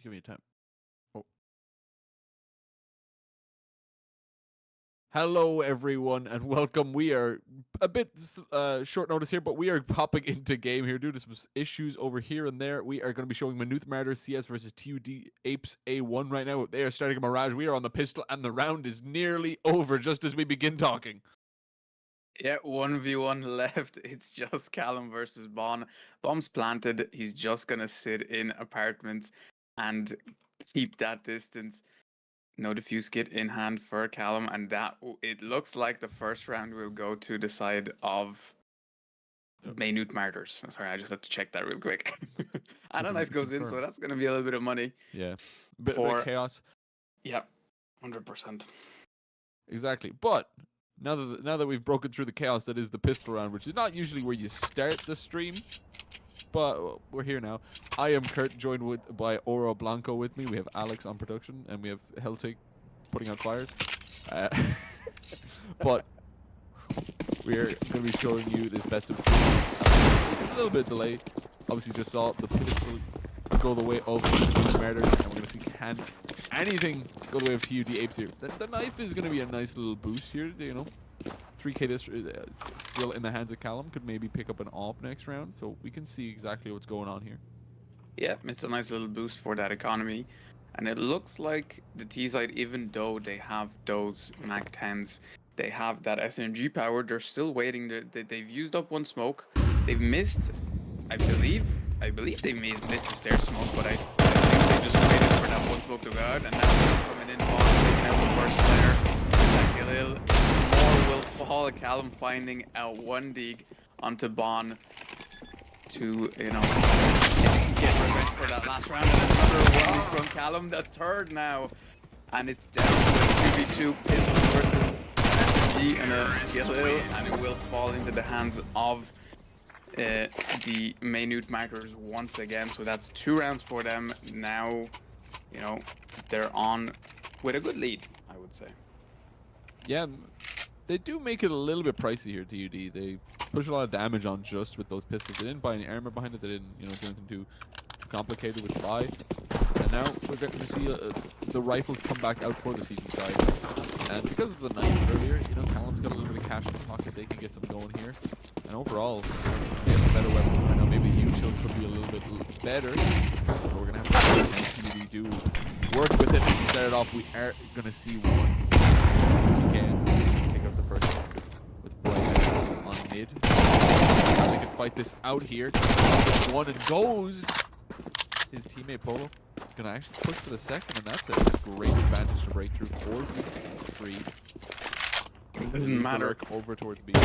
give me a time. Oh. Hello, everyone, and welcome. We are a bit short notice here, but we are popping into game here due to some issues over here and there. We are going to be showing Maynooth Martyrs CS versus TUD Apes A1 right now. They are starting a Mirage. We are on the pistol, and the round is nearly over just as we begin talking. Yeah, 1v1 left. It's just Callum versus Bon. Bomb's planted. He's just going to sit in apartments and keep that distance. No defuse kit in hand for Callum, and that it looks like the first round will go to the side of Maynooth Martyrs. Sorry, I just had to check that real quick. And a knife goes in, so that's going to be a little bit of money. Yeah, a bit of chaos. Yeah, 100%. Exactly, but now that we've broken through the chaos that is the pistol round, which is not usually where you start the stream, but we're here now. I am Kurt, joined by Oro Blanco with me. We have Alex on production, and we have Heltig putting out fires. But we're going to be showing you this best of three. It's a little bit delayed. Obviously, just saw the pistol go the way of the Martyrs, and we're going to see can anything go the way of TUD Apes here. The knife is going to be a nice little boost here, you know. 3k this still in the hands of Callum, could maybe pick up an AWP next round, so we can see exactly what's going on here. Yeah, it's a nice little boost for that economy. And it looks like the T side, even though they have those Mac 10s, they have that SMG power, they're still waiting. They've used up one smoke. They've missed, I believe they missed the stair smoke, but I think they just waited for that one smoke to go out, and now they're coming in, taking out the first player. More will fall. Callum finding out one dig onto Bon to, you know, get revenge for that last round. And another one from Callum, the third now. And it's down to a 2v2 pistol versus SMG and a Galil, and it will fall into the hands of the Maynooth Martyrs once again. So that's 2 rounds for them. Now, you know, they're on with a good lead, I would say. Yeah, they do make it a little bit pricey here, TUD. They push a lot of damage on just with those pistols. They didn't buy any armor behind it. They didn't, you know, do anything too complicated with buy. And now we're going to see the rifles come back out for the CG side. And because of the knife earlier, you know, Callum's got a little bit of cash in his pocket. They can get some going here. And overall, they have a better weapon right now. Maybe U-Chill could be a little bit better. But we're going to have to TUD do work with it. To start it off, we are going to see one. Take out the first one with Bright on mid. Now they can fight this out here. This one and goes. His teammate Polo is gonna actually push for the second, and that's a great advantage to break through 4v3. It doesn't matter. Over towards B. Yeah,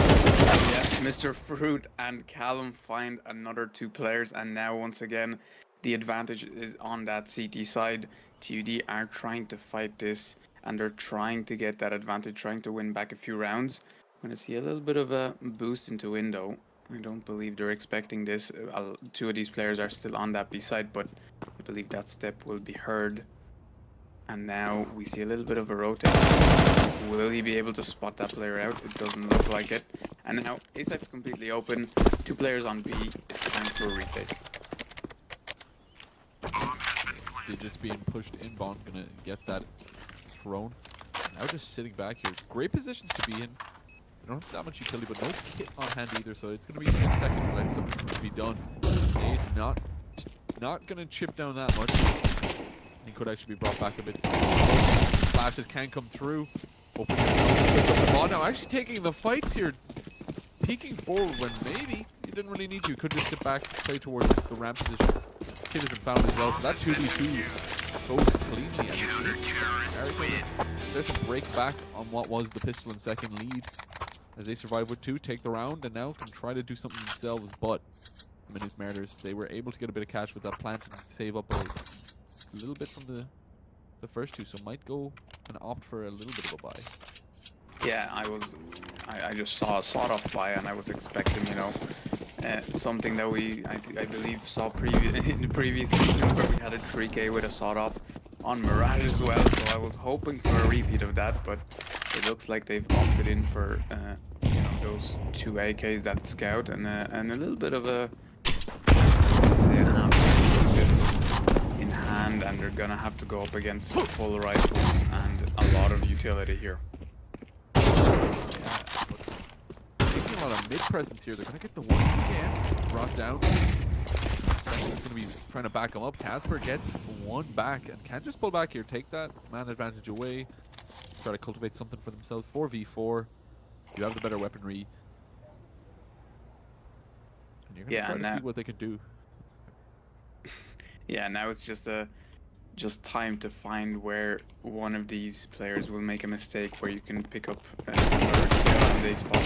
Mr. Fruit and Callum find another 2 players, and now once again the advantage is on that CT side. TUD are trying to fight this, and they're trying to get that advantage, trying to win back a few rounds. I'm going to see a little bit of a boost into window. I don't believe they're expecting this. 2 of these players are still on that B side, but I believe that step will be heard. And now we see a little bit of a rotate. Will he be able to spot that player out? It doesn't look like it. And now A side's completely open. 2 players on B. It's time for a retake. Digits being pushed in. Bond gonna get that thrown. Now just sitting back here. Great positions to be in. They don't have that much utility, but no kit on hand either, so it's going to be 10 seconds to let something be done. Nade not going to chip down that much. He could actually be brought back a bit. Flashes can come through. Open the ball now, actually taking the fights here. Peeking forward when maybe he didn't really need to. Could just sit back, play towards the ramp position. Kid has been found as well, so that 2v2 goes cleanly, and starts to break back on what was the pistol and second lead as they survive with 2, take the round, and now can try to do something themselves. But Maynooth Martyrs, they were able to get a bit of cash with that plant and save up a little bit from the first 2, so might go and opt for a little bit of a buy. Yeah, I just saw a sawed-off buy, and I was expecting, you know, something that I believe saw in the previous season where we had a 3k with a sawed-off on Mirage as well, so I was hoping for a repeat of that, but it looks like they've opted in for you know, those 2 AKs, that scout, and a little bit of a, let's say, a half distance in hand, and they're gonna have to go up against full rifles and a lot of utility here. Yeah, taking a lot of mid presence here. They're gonna get the one TKN brought down. Second's gonna be trying to back him up. Casper gets one back and can just pull back here, take that man advantage away, try to cultivate something for themselves. 4v4. You have the better weaponry. And you're gonna try to see what they can do. Yeah, now it's just time to find where one of these players will make a mistake where you can pick up another kill on the spot.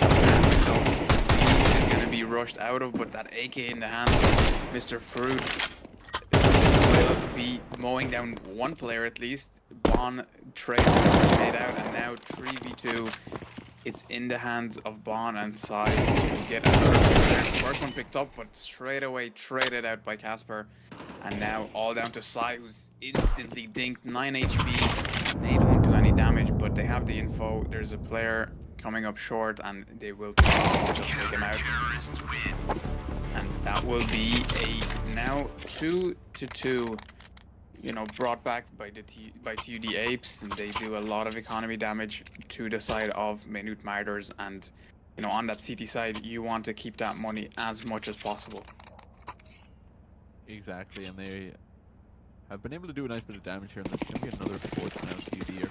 So he's gonna be rushed out of, but that AK in the hands of Mr. Fruit will be mowing down one player at least. Bon trade made out, and now 3v2. It's in the hands of Bon and Sai to get another player. First one picked up, but straight away traded out by Casper. And now all down to Sai, who's instantly dinked 9 HP. They don't do any damage, but they have the info. There's a player coming up short, and they will just take him out. And that will be a now 2-2. You know, brought back by TUD Apes, and they do a lot of economy damage to the side of Maynooth Martyrs. And you know, on that CT side, you want to keep that money as much as possible. Exactly, and they have been able to do a nice bit of damage here, and there's going to be another force now TUD are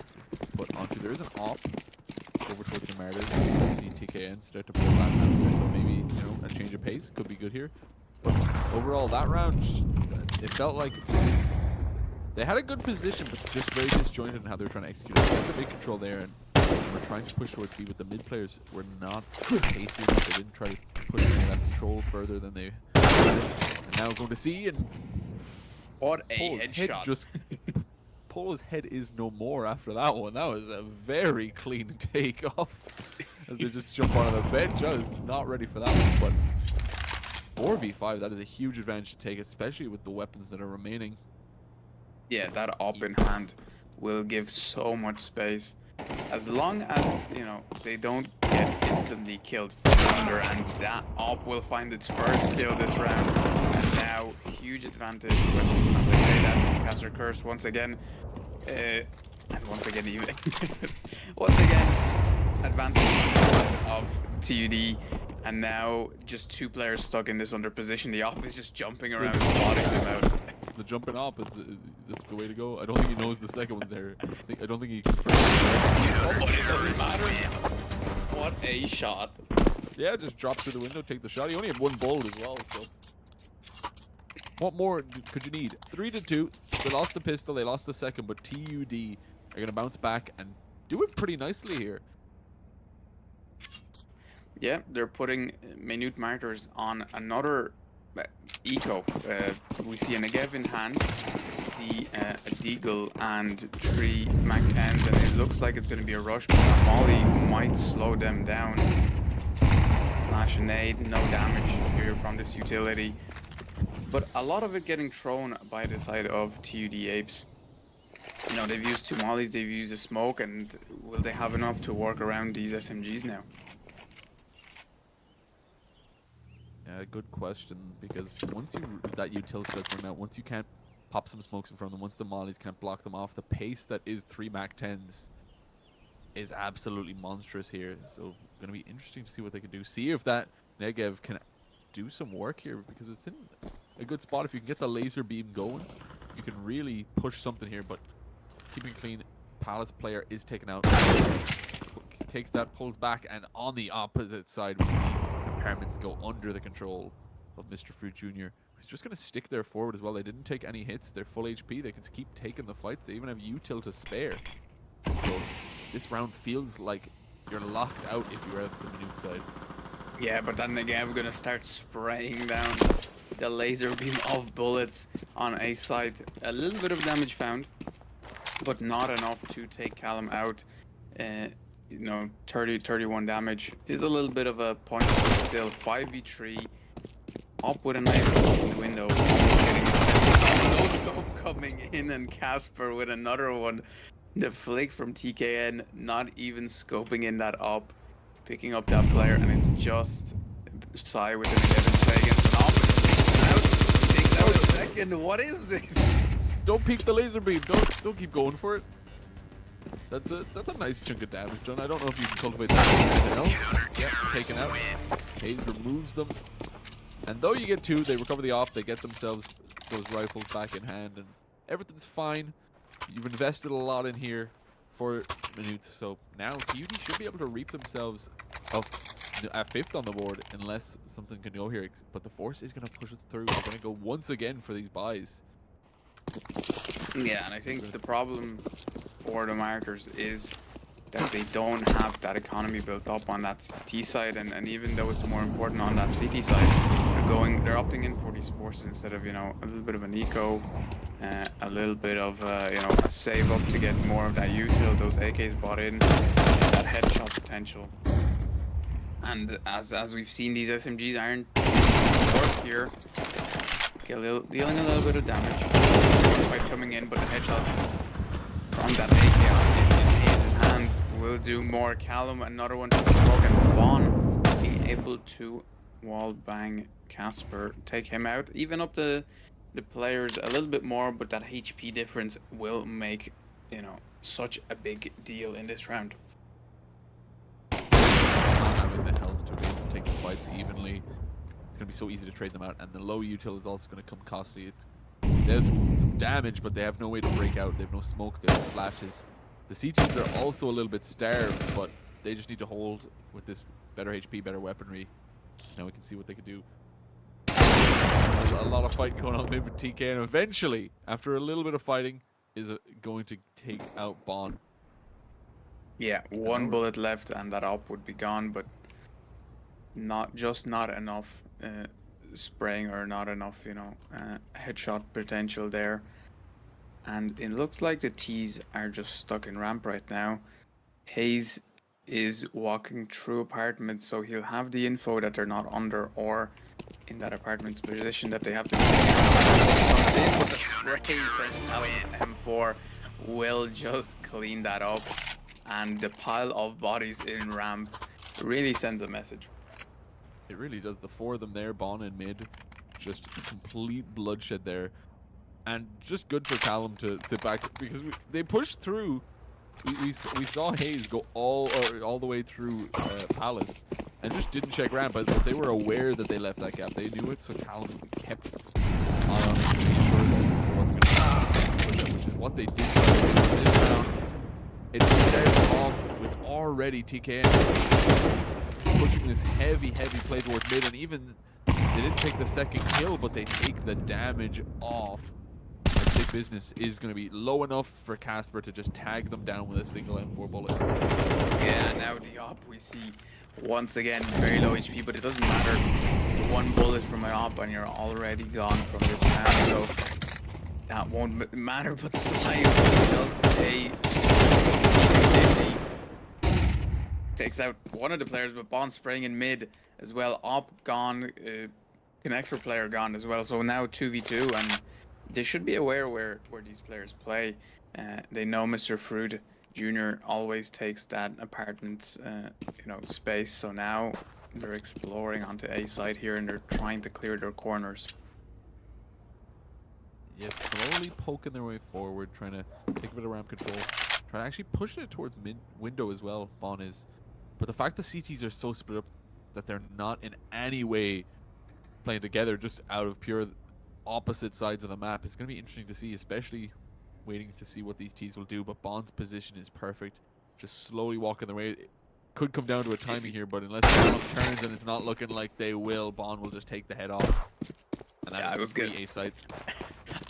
put onto. There is an op over towards the Martyrs. You see TKN start to pull back out there, so maybe, you know, a change of pace could be good here. But overall, that round, it felt like they had a good position, but just very disjointed in how they were trying to execute it. They had the big control there, and we're trying to push towards B, but the mid players were not hasty enough. They didn't try to push any of that control further than they did. And now going to C, and what a headshot. Just Polo's head is no more after that one. That was a very clean takeoff as they just jump onto the bench. I was not ready for that one, but 4v5, that is a huge advantage to take, especially with the weapons that are remaining. Yeah, that op in hand will give so much space. As long as, you know, they don't get instantly killed from under, and that op will find its first kill this round. And now, huge advantage when they say that. Caster Curse once again. And once again, even. Once again, advantage of TUD. And now, just two players stuck in this under position. The op is just jumping around, spotting them out. The jumping op is the way to go. I don't think he knows the second one's there. I don't think he can. But it doesn't matter. What a shot! Yeah, just drop through the window, take the shot. He only had one bullet as well. So, what more could you need? 3-2. They lost the pistol. They lost the second, but TUD are gonna bounce back and do it pretty nicely here. Yeah, they're putting Maynooth Martyrs on another eco. We see a Negev in hand, we see a Deagle and 3 Mac-10s, and it looks like it's going to be a rush, but Molly might slow them down. Flash and nade, no damage here from this utility, but a lot of it getting thrown by the side of TUD Apes. You know, they've used 2 mollies, they've used a smoke, and will they have enough to work around these SMGs now? Yeah, good question, because once that utility starts running out, once you can't pop some smokes in front of them, once the mollies can't block them off, the pace that is 3 Mac-10s is absolutely monstrous here. So going to be interesting to see what they can do. See if that Negev can do some work here, because it's in a good spot. If you can get the laser beam going, you can really push something here, but keeping clean. Palace player is taken out. Takes that, pulls back, and on the opposite side we see impairments go under the control of Mr. Fruit Jr. He's just going to stick there forward as well. They didn't take any hits. They're full HP. They can keep taking the fights. They even have util to spare. So this round feels like you're locked out if you're at the Maynooth side. Yeah, but then again, we're going to start spraying down the laser beam of bullets on A side. A little bit of damage found, but not enough to take Callum out. You know, 31 damage is a little bit of a point, but still 5v3. Up with a knife in the window, almost getting no scope coming in, and Casper with another one. The flick from TKN, not even scoping in that up, picking up that player, and it's just Sai with an 11 play against an op, and takes out a second. What is this? Don't peek the laser beam. Don't keep going for it. That's a nice chunk of damage done. I don't know if you can cultivate that with anything else. Yep, taken out. Hayes removes them. And though you get 2, they recover the off. They get themselves those rifles back in hand, and everything's fine. You've invested a lot in here for Maynooth, so now TUD should be able to reap themselves a 5th on the board unless something can go here. But the Force is going to push it through. They're going to go once again for these buys. Yeah, and I think the problem for the Martyrs is that they don't have that economy built up on that T side, and even though it's more important on that CT side, they're opting in for these forces instead of, you know, a little bit of an eco, a little bit of you know, a save up to get more of that util, those AKs bought in, that headshot potential. And as we've seen, these SMGs aren't work here, dealing a little bit of damage. Fight coming in, but the headshots from that AK in Hayes' hands will do more. Callum, another one to the smoke, and Bon being able to wall bang Casper, take him out, even up the players a little bit more, but that HP difference will make, you know, such a big deal in this round. Not having the health to be able to take the fights evenly, it's going to be so easy to trade them out, and the low util is also going to come costly. They have some damage, but they have no way to break out. They have no smokes, they have no flashes. The CTs are also a little bit starved, but they just need to hold with this better HP, better weaponry. Now we can see what they can do. There's a lot of fighting going on with TK, and eventually, after a little bit of fighting, is going to take out Bon. Yeah, one bullet left and that op would be gone, but not enough spraying, or not enough, you know, headshot potential there. And it looks like the T's are just stuck in ramp right now. Hayes is walking through apartments, so he'll have the info that they're not under or in that apartment's position that they have to go. But the spray first M4 will just clean that up, and the pile of bodies in ramp really sends a message. It really does. The 4 of them there, Bon and mid, just complete bloodshed there. And just good for Callum to sit back, because they pushed through. We saw Hayes go all the way through Palace and just didn't check around, but they were aware that they left that gap. They knew it, so Callum kept an eye on it to make sure that it wasn't going to push up, which is what they did this round. It starts off with already TKN pushing this heavy play towards mid, and even they didn't take the second kill, but they take the damage off. Big business is going to be low enough for Casper to just tag them down with a single M4 bullet. Yeah, now the op we see once again very low HP, but it doesn't matter. One bullet from an op and you're already gone from this round, so that won't matter. But Sly does a takes out one of the players, but Bond spraying in mid as well. Op gone, connector player gone as well. So now 2v2, and they should be aware where these players play. They know Mr. Fruit Jr. always takes that apartment's you know, space. So now they're exploring onto A side here, and they're trying to clear their corners. Yeah, slowly poking their way forward, trying to take a bit of ramp control, trying to actually push it towards mid window as well. Bon is, but the fact the CTs are so split up that they're not in any way playing together, just out of pure opposite sides of the map, is going to be interesting to see, especially waiting to see what these T's will do. But Bond's position is perfect, just slowly walking their way. It could come down to a timing here, but unless Callum turns, and it's not looking like they will, Bond will just take the head off. And that is A side.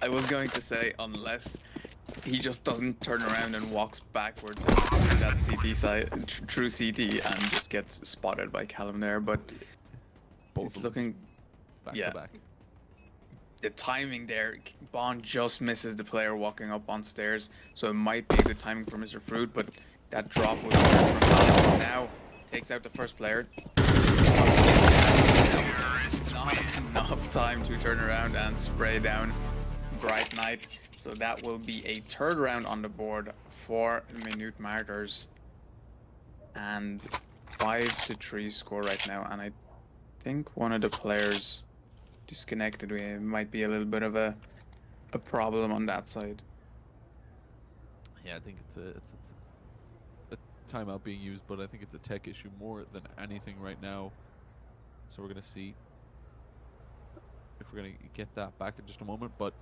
I was going to say, unless he just doesn't turn around and walks backwards to that CT side, true CT, and just gets spotted by Callum there, but it's looking back to back. The timing there, Bond just misses the player walking up on stairs, so it might be a good timing for Mr. Fruit, but that drop was from Callum. Now takes out the first player. Not enough time to turn around and spray down Bright Knight, so that will be a third round on the board for Maynooth Martyrs, and 5-3 score right now. And I think one of the players disconnected. We might be a little bit of a a problem on that side. Yeah, I think it's a timeout being used, but I think it's a tech issue more than anything right now. So we're gonna see if we're gonna get that back in just a moment. But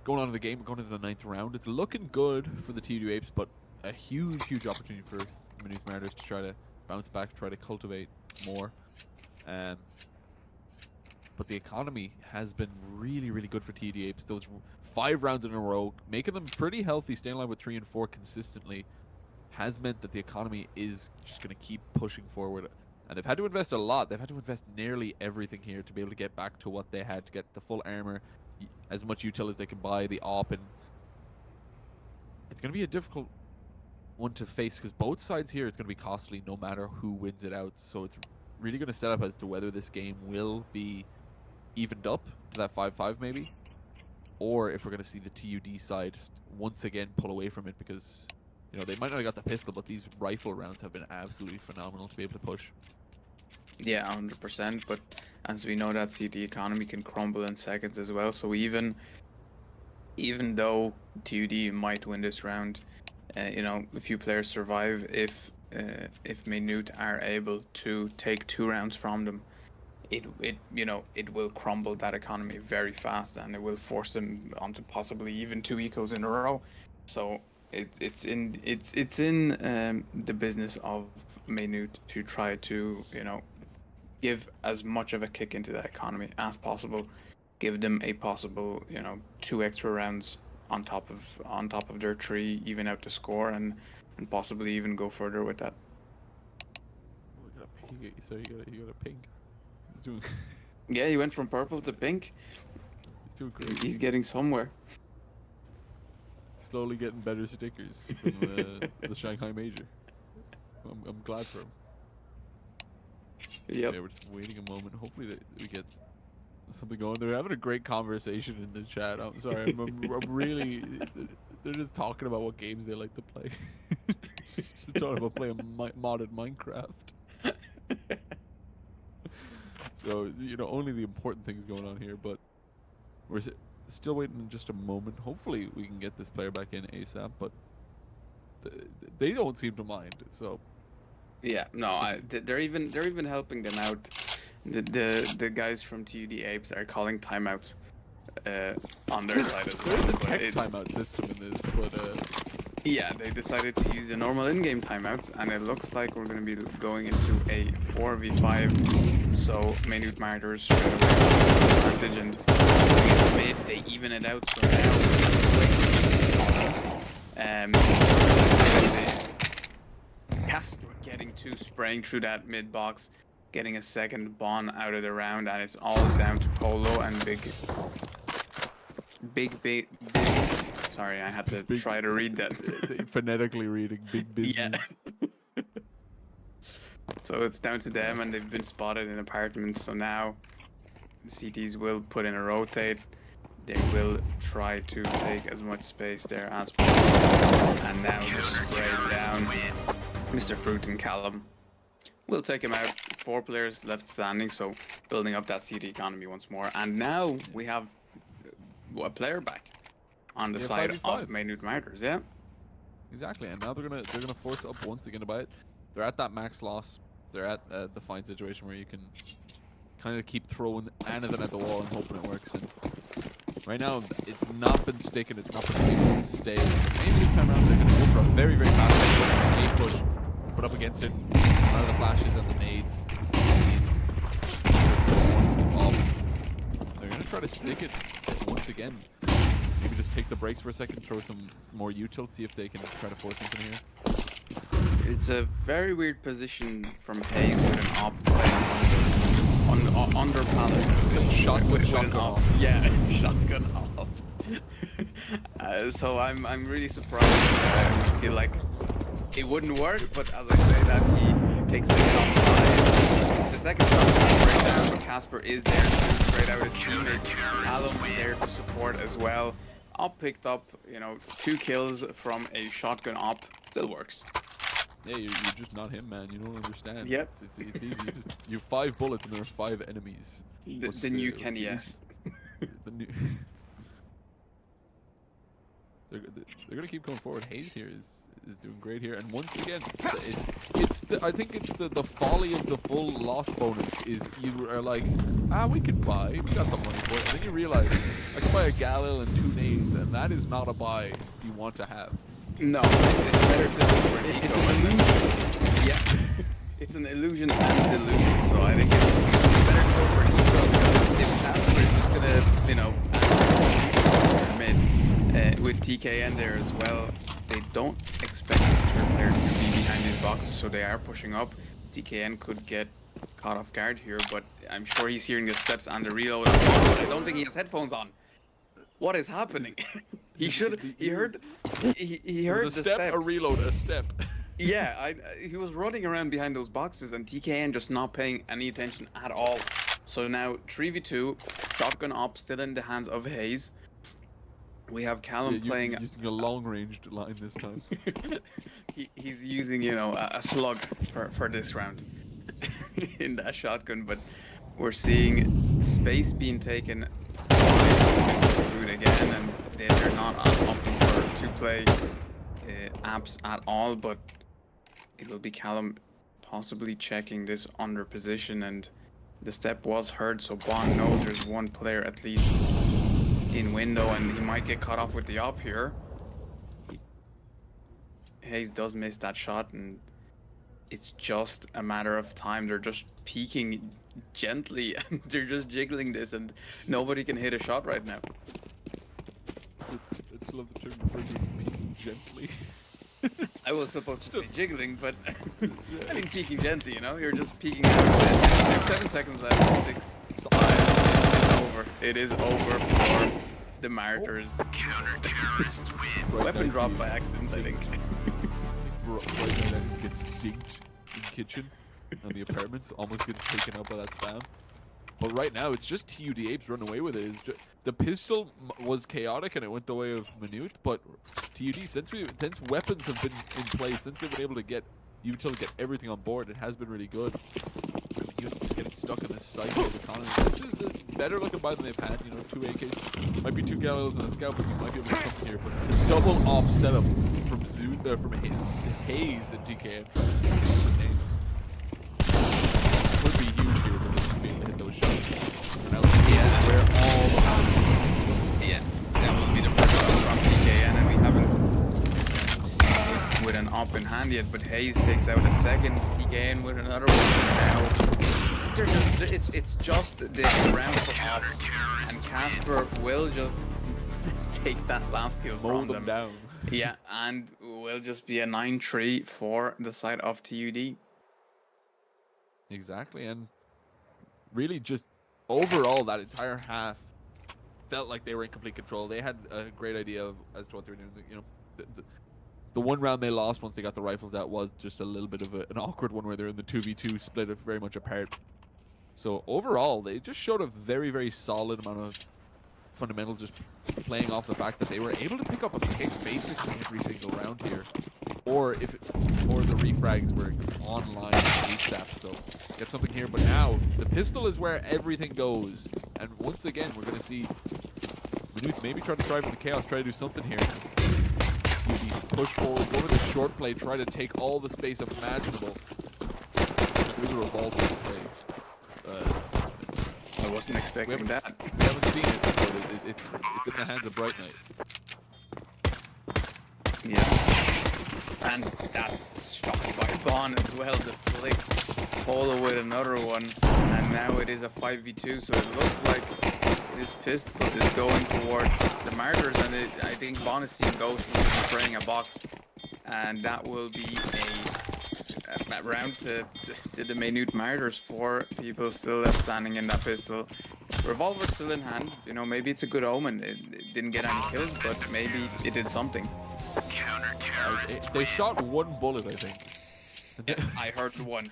going on to the game, we're going into the 9th round. It's looking good for the TUD Apes, but a huge opportunity for Maynooth Martyrs to try to bounce back, try to cultivate more. But the economy has been really good for TUD Apes. Those 5 rounds in a row, making them pretty healthy, staying alive with 3 and 4 consistently, has meant that the economy is just going to keep pushing forward. And they've had to invest a lot. They've had to invest nearly everything here to be able to get back to what they had, to get the full armor, as much util as they can buy, the AWP. And it's going to be a difficult one to face because both sides here, it's going to be costly no matter who wins it out. So it's really going to set up as to whether this game will be evened up to that 5-5 maybe, or if we're going to see the TUD side once again pull away from it, because you know they might not have got the pistol, but these rifle rounds have been absolutely phenomenal to be able to push. Yeah, 100%. But as we know, that CD economy can crumble in seconds as well. So even though TUD might win this round, you know, a few players survive if Maynooth are able to take 2 rounds from them. It will crumble that economy very fast, and it will force them onto possibly even 2 ecos in a row. So it's in the business of Maynooth to try to, you know, give as much of a kick into that economy as possible. Give them a possible, you know, 2 extra rounds on top of their 3, even out the score, and possibly even go further with that. So you got a pink. He's doing. Yeah, he went from purple to pink. He's doing great. He's getting somewhere. Slowly getting better stickers from the Shanghai Major. I'm glad for him. Yep. Yeah, we're just waiting a moment. Hopefully that we get something going. They're having a great conversation in the chat. I'm sorry. I'm really. They're just talking about what games they like to play. They're talking about playing modded Minecraft. So, you know, only the important things going on here, but we're still waiting in just a moment. Hopefully we can get this player back in ASAP, but they don't seem to mind, so. Yeah, no, they're even helping them out. The guys from TUD Apes are calling timeouts on their side as well. There's a tech timeout system in this, but yeah, they decided to use the normal in-game timeouts, and it looks like we're going to be going into a 4v5. So Maynooth Martyrs advantage, and mid, they even it out. So now, Casper getting 2, spraying through that mid box, getting a second Bon out of the round, and it's all down to Polo and Big. Sorry, I had to try to read that. Phonetically reading big business. Yeah. So it's down to them, and they've been spotted in apartments. So now CTs will put in a rotate. They will try to take as much space there as possible. And now just spray down Mr. Fruit and Callum. We'll take him out. 4 players left standing, so building up that CD economy once more. And now we have a player back on the side of Maynooth Martyrs, yeah. Exactly, and now they're gonna force up once again to buy it. They're at that max loss. They're at the fine situation where you can kind of keep throwing anything at the wall and hoping it works. And right now, it's not been sticking. It's not been able to stay. Maybe this time around they're gonna go for a very fast nade push, put up against it. One of the flashes and the nades. They're gonna try to stick it once again. Maybe just take the breaks for a second, throw some more util, see if they can try to force something here. It's a very weird position from Hayes with an op playing under palace. Shotgun off. Yeah, shotgun off. So I'm really surprised. I feel like it wouldn't work, but as I say that, he takes the top side. The second shot is right down, but Casper is there to straight out his teammate. Callum there to support as well. Op picked up, you know, 2 kills from a shotgun op. Still works. Yeah, you're just not him, man. You don't understand. Yep. It's easy. You have 5 bullets and there are 5 enemies. The new Kenny S. The new. they're gonna keep going forward. Hayes here is doing great here, and once again, I think it's the folly of the full loss bonus is you are like, we can buy, we got the money for it, and then you realize I can buy a Galil and 2 nades, and that is not a buy you want to have. No, it's better to look for Nico. It's an illusion. Yeah, it's an illusion and delusion. So I think it's better to go for Nico. If Casper is just gonna, you know, mid with TKN there as well, they don't expect this turret player to be behind these boxes, so they are pushing up. TKN could get caught off guard here, but I'm sure he's hearing the steps and the reload. I don't think he has headphones on. What is happening? He should. He heard. He heard a the step, steps. a reload, a step. Yeah, he was running around behind those boxes, and TKN just not paying any attention at all. So now 3v2, shotgun op still in the hands of Hayes. We have Callum playing. Using a long-ranged line this time. He's using, you know, a slug for this round in that shotgun, but we're seeing space being taken food again, and they're not opting for to play apes at all, but it will be Callum possibly checking this under position, and the step was heard, so Bond knows there's one player at least in window, and he might get caught off with the op here. Hayes does miss that shot, and it's just a matter of time. They're just peeking gently, and they're just jiggling this, and nobody can hit a shot right now. I just love the term referring to peeking gently. I was supposed to say jiggling, but I mean peeking gently, you know? You're just peeking out. There's 7 seconds left. 6, 5. It's over. It is over for the Martyrs. Counter-terrorists win. Weapon drop by accident, I think. Right now he gets dinked in kitchen, and the apartments almost gets taken out by that spam. But right now, it's just TUD Apes running away with it. The pistol was chaotic and it went the way of Maynooth, but TUD, since weapons have been in place, since they've been able to get util to get everything on board, it has been really good. Maynooth just getting stuck in this cycle of economy. This is a better looking buy than they've had. You know, 2 AKs, might be 2 Galils and a scout, but you might be able to get something here. But it's the double off setup from from Hayes and TKN trying to hit the names. Would be huge here, but they need to be able to hit those shots. And now where all the that will be the first shot from TKN, and we haven't seen it with an op in hand yet, but Hayes takes out a second, TKN with another one now. They're just, it's just the round for ops, and Casper will just take that last kill from them. down. Yeah, and will just be a 9-3 for the side of TUD. Exactly, and really just overall that entire half felt like they were in complete control. They had a great idea as to what they were doing. You know, the one round they lost once they got the rifles out was just a little bit of an awkward one where they're in the 2v2 split very much apart. So overall, they just showed a very, very solid amount of fundamental, just playing off the fact that they were able to pick up a pick basically every single round here, or the refrags were online ASAP. So get something here, but now the pistol is where everything goes, and once again we're going to see Maynooth maybe try to thrive in the chaos, try to do something here. Push forward, go to the short play, try to take all the space imaginable. There's a revolver play. I wasn't expecting that. We haven't seen it, but it's in the hands of Bright Knight. Yeah. And that shot by Bond as well, the flick follow with another one, and now it is a 5v2, so it looks like this pistol is going towards the Martyrs, and I think Bond is seeing ghosts, he's spraying a box, and that will be a round to the Maynooth Martyrs. 4 people still left standing in that pistol. Revolver still in hand. You know, maybe it's a good omen. It didn't get any kills, but maybe it did something. They shot 1 bullet, I think. Yes, I heard one.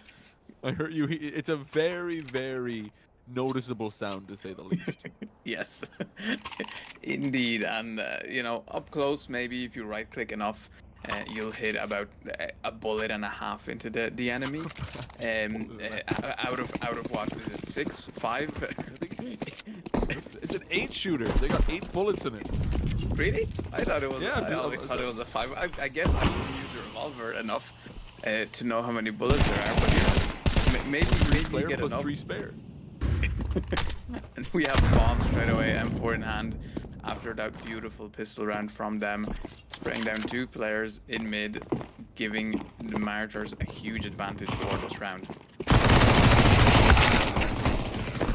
I heard you. It's a very, very noticeable sound, to say the least. Yes, indeed. And you know, up close, maybe if you right click enough, you'll hit about a bullet and a half into the enemy. Out of what is it? 6, 5? I think it's an 8 shooter. They got 8 bullets in it. Really? I thought it was. Yeah, I always thought it was a 5. I guess I didn't use the revolver enough to know how many bullets there are. But you know, maybe you Player get plus enough. 3 spare. And we have bombs straight away, M4 in hand. After that beautiful pistol round from them, spraying down 2 players in mid, giving the Martyrs a huge advantage for this round.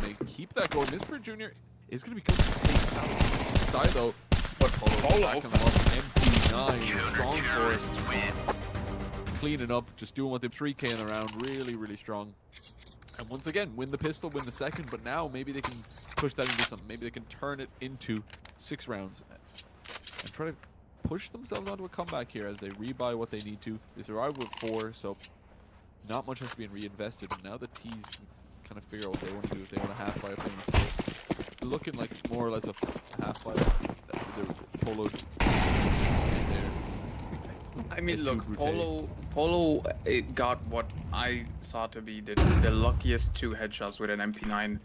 They keep that going. This for Junior is going to be good to take out side though. But Polo. back him up. MP9 strong for Terrorists win. cleaning up, just doing what they've 3K in the round. Really, really strong. And once again, win the pistol, win the second, but now maybe they can push that into something. Maybe they can turn it into 6 rounds and try to push themselves onto a comeback here as they rebuy what they need to. They survived with 4, so not much has to be reinvested. And now the T's can kind of figure out what they want to do. If they want a half buy thing, it's looking like more or less a half buy. The Polo there. I mean, Get look, too brute. Polo it got what I saw to be the luckiest 2 headshots with an MP9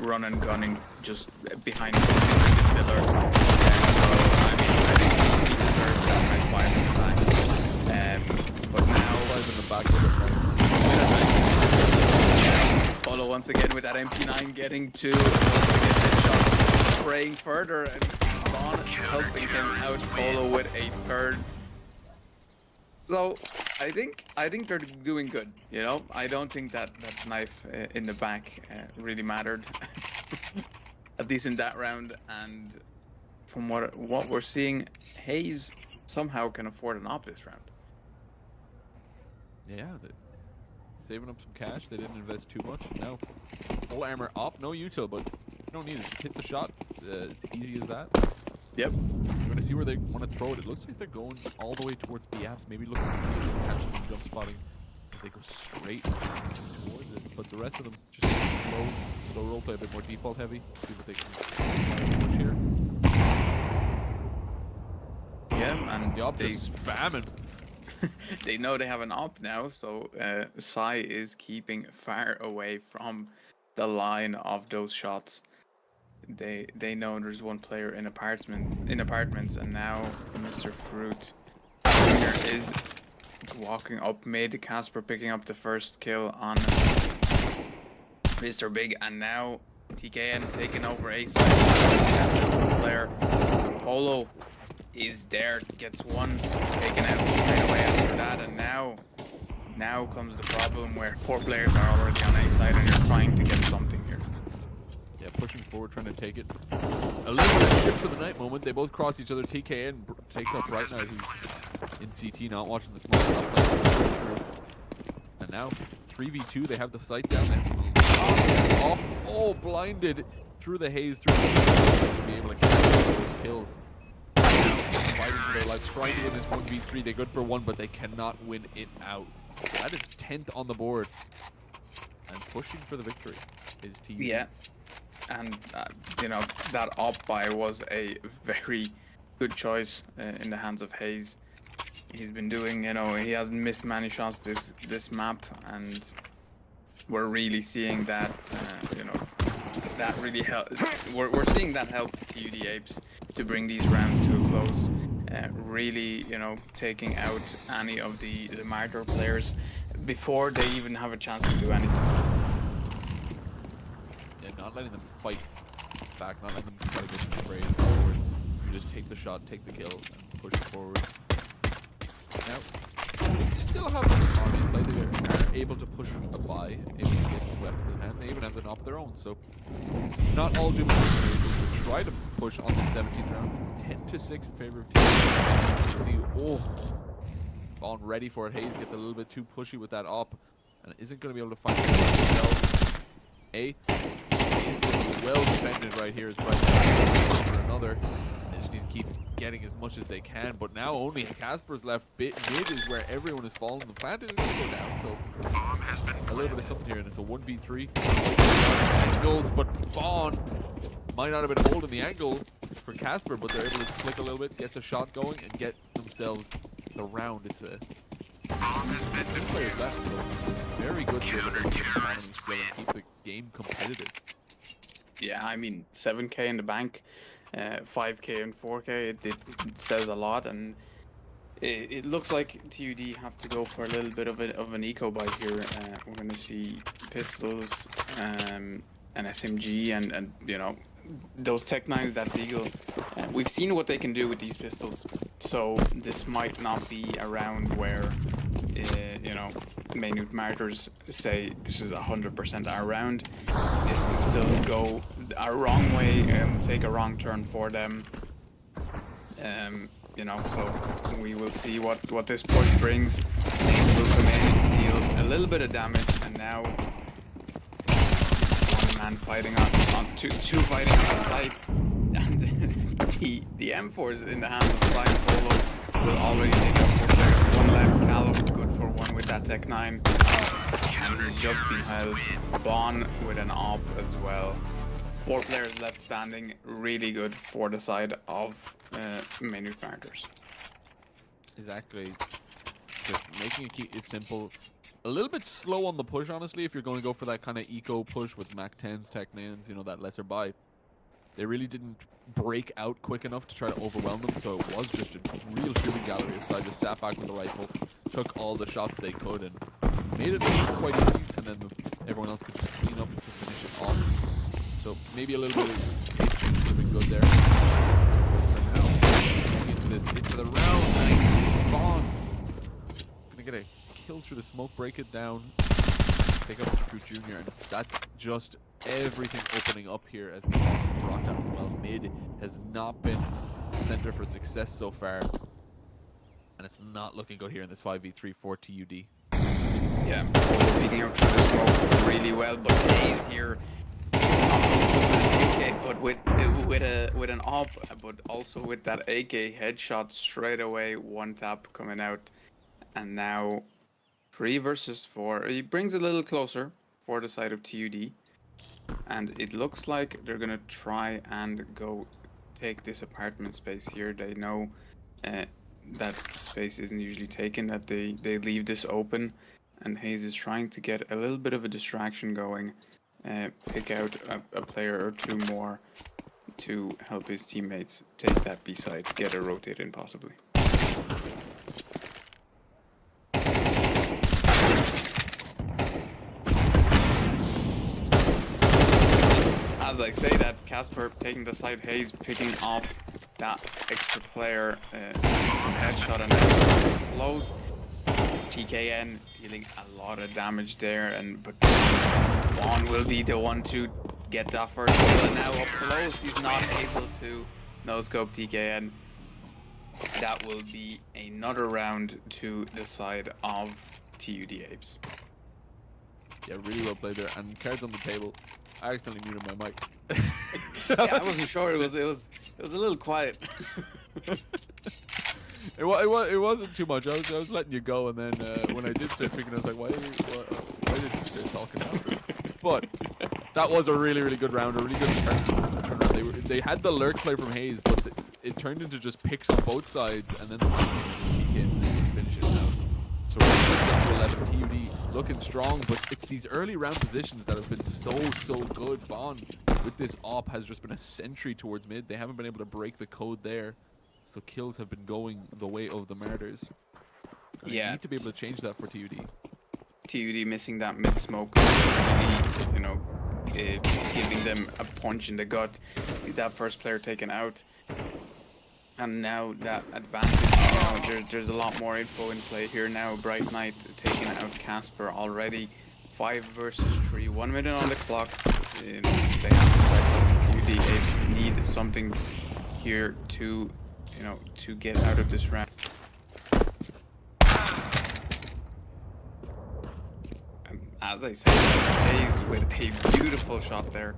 run and gunning just behind the pillar. So, I mean, I think he deserves that nice 5 in the back. But now, 5 in the back of the Polo once again with that MP9 getting 2 once again headshots, spraying further and Vaughn helping him out. Polo with a 3rd. So I think they're doing good. You know, I don't think that knife in the back really mattered, at least in that round. And from what we're seeing, Hayes somehow can afford an op this round. Yeah, saving up some cash. They didn't invest too much. Now, full armor op, no util, but you don't need it. Just hit the shot. It's easy as that. Yep. We're gonna see where they want to throw it. It looks like they're going all the way towards B apps. Maybe looking to see if they can catch some jump spotting as they go straight towards it. But the rest of them just slow role play, a bit more default heavy. See what they can push here. Yeah, and The ops are spamming. they know they have an op now, so Sai is keeping far away from the line of those shots. They know there's one player in apartments, and now Mr. Fruit Jr. is walking up mid. Casper picking up the first kill on Mr. Big, and now TKN taking over A side player. Polo is there, gets 1 taken out straight away after that, and now comes the problem where 4 players are already on A side and you're trying to get something here. Yeah, pushing forward, trying to take it. A little bit of Ships of the Night moment. They both cross each other. TKN takes up Bright Knight, who's in CT, not watching the smoke. And now, 3v2. They have the sight down. Oh, blinded through the haze, through the to be able to catch those kills. Now, fighting for their lives, trying to win this 1v3. They're good for 1, but they cannot win it out. That is 10th on the board. And pushing for the victory is TUD. Yeah. And, you know, that op buy was a very good choice in the hands of Hayes. He's been doing, you know, he hasn't missed many shots this map, and we're really seeing that, you know, that really help. We're seeing that help TUD Apes to bring these rounds to a close. Really, you know, taking out any of the Martyr players before they even have a chance to do anything. Not letting them fight back, not letting them try to get some sprays forward. You just take the shot, take the kill, and push it forward. Now, they still have army play. They are able to push a buy, able to get some weapons in hand. They even have an op of their own, so not all Doom are able to try to push on the 17th round. 10-6 in favor of Team. See, Vaughn ready for it. Hayes gets a little bit too pushy with that op, and isn't going to be able to fight himself. Is well defended right here. Is right for another. They just need to keep getting as much as they can. But now only Casper's left. Mid is where everyone is falling. The plant is going to go down. So a little bit of something here, and it's a 1v3. Angles, but Vaughn might not have been holding the angle for Casper, but they're able to click a little bit, get the shot going, and get themselves the round. It's a players left, so very good for the economy to keep the game competitive. Yeah, I mean, 7K in the bank, 5K and 4K. It says a lot, and it looks like TUD have to go for a little bit of an eco buy here. We're gonna see pistols, an SMG, and you know, those Tech 9s that Beagle. We've seen what they can do with these pistols, so this might not be a round where you know, Maynooth Martyrs say this is 100% our round. This can still go a wrong way and take a wrong turn for them. You know, so we will see what this push brings. Hayes will come in, deal a little bit of damage, and now one man fighting on two fighting on the side, and the M4s in the hands of Flying Polo will already take out 4 players. One left, Callum, good for one with that Tech 9, and he's just been held. Bon with an AWP as well. 4 players left standing, really good for the side of Maynooth Martyrs. Exactly. Just making it simple. A little bit slow on the push, honestly, if you're going to go for that kind of eco push with Mac 10s, Tech 9s, you know, that lesser buy. They really didn't break out quick enough to try to overwhelm them, so it was just a real shooting gallery aside. Just sat back with the rifle, took all the shots they could, and made it quite easy, and then everyone else could just clean up to finish it off. So maybe a little bit of patience would have been good there. But now, into the round, Bond gonna get a kill through the smoke, break it down, take out Fruit Junior, and that's just everything opening up here as the ball is brought down as well. Mid has not been the center for success so far, and it's not looking good here in this 5v3 for TUD. Yeah, beating out through the smoke really well, but Hayes here. Okay, but with an AWP, but also with that AK headshot straight away, one tap coming out, and now 3 versus 4. He brings it a little closer for the side of TUD, and it looks like they're gonna try and go take this apartment space here. They know that space isn't usually taken, that they leave this open, and Hayes is trying to get a little bit of a distraction going. Pick out a player or 2 more to help his teammates take that B side, get a rotate in possibly. As I say that, Casper taking the side, Hayes picking off that extra player, some headshot, and then close. TKN dealing a lot of damage there, but Juan will be the one to get that first kill, and now up close he's not able to no-scope TKN. That will be another round to the side of TUD Apes. Yeah, really well played there, and cards on the table. I accidentally muted my mic. Yeah, I wasn't sure. It was a little quiet. It wasn't too much. I was letting you go, and then when I did start speaking, I was like, why did you start talking now? But that was a really good round, a really good turnaround. They had the lurk play from Hayes, but it turned into just picks on both sides, and then the peek in and finish it out. So we're up to 11. TUD looking strong, but it's these early round positions that have been so good. Bond with this AWP has just been a sentry towards mid. They haven't been able to break the code there. So kills have been going the way of the Martyrs. And they need to be able to change that for TUD. TUD missing that mid smoke, really, you know, giving them a punch in the gut. That first player taken out, and now that advantage. You know, there's a lot more info in play here now. Bright Knight taking out Casper already. 5 versus 3. 1 minute on the clock. They have to try something. TUD Apes need something here to, you know, to get out of this round. As I said, Hayes with a beautiful shot there.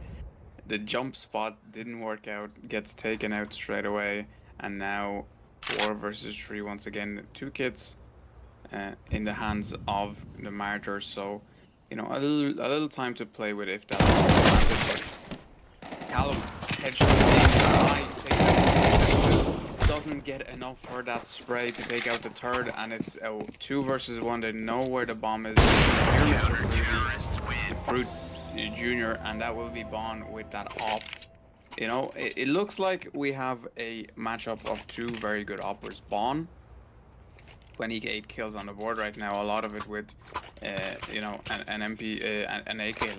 The jump spot didn't work out, gets taken out straight away, and now 4 versus 3 once again. 2 kits in the hands of the Martyrs, so you know, a little time to play with if that's but Callum headshot doesn't get enough for that spray to take out the third, and it's 2 versus 1. They know where the bomb is. Fruit Junior, and that will be Bon with that AWP. You know, it looks like we have a matchup of two very good operators. Bon, 28 kills on the board right now. A lot of it with, you know, an MP, an AK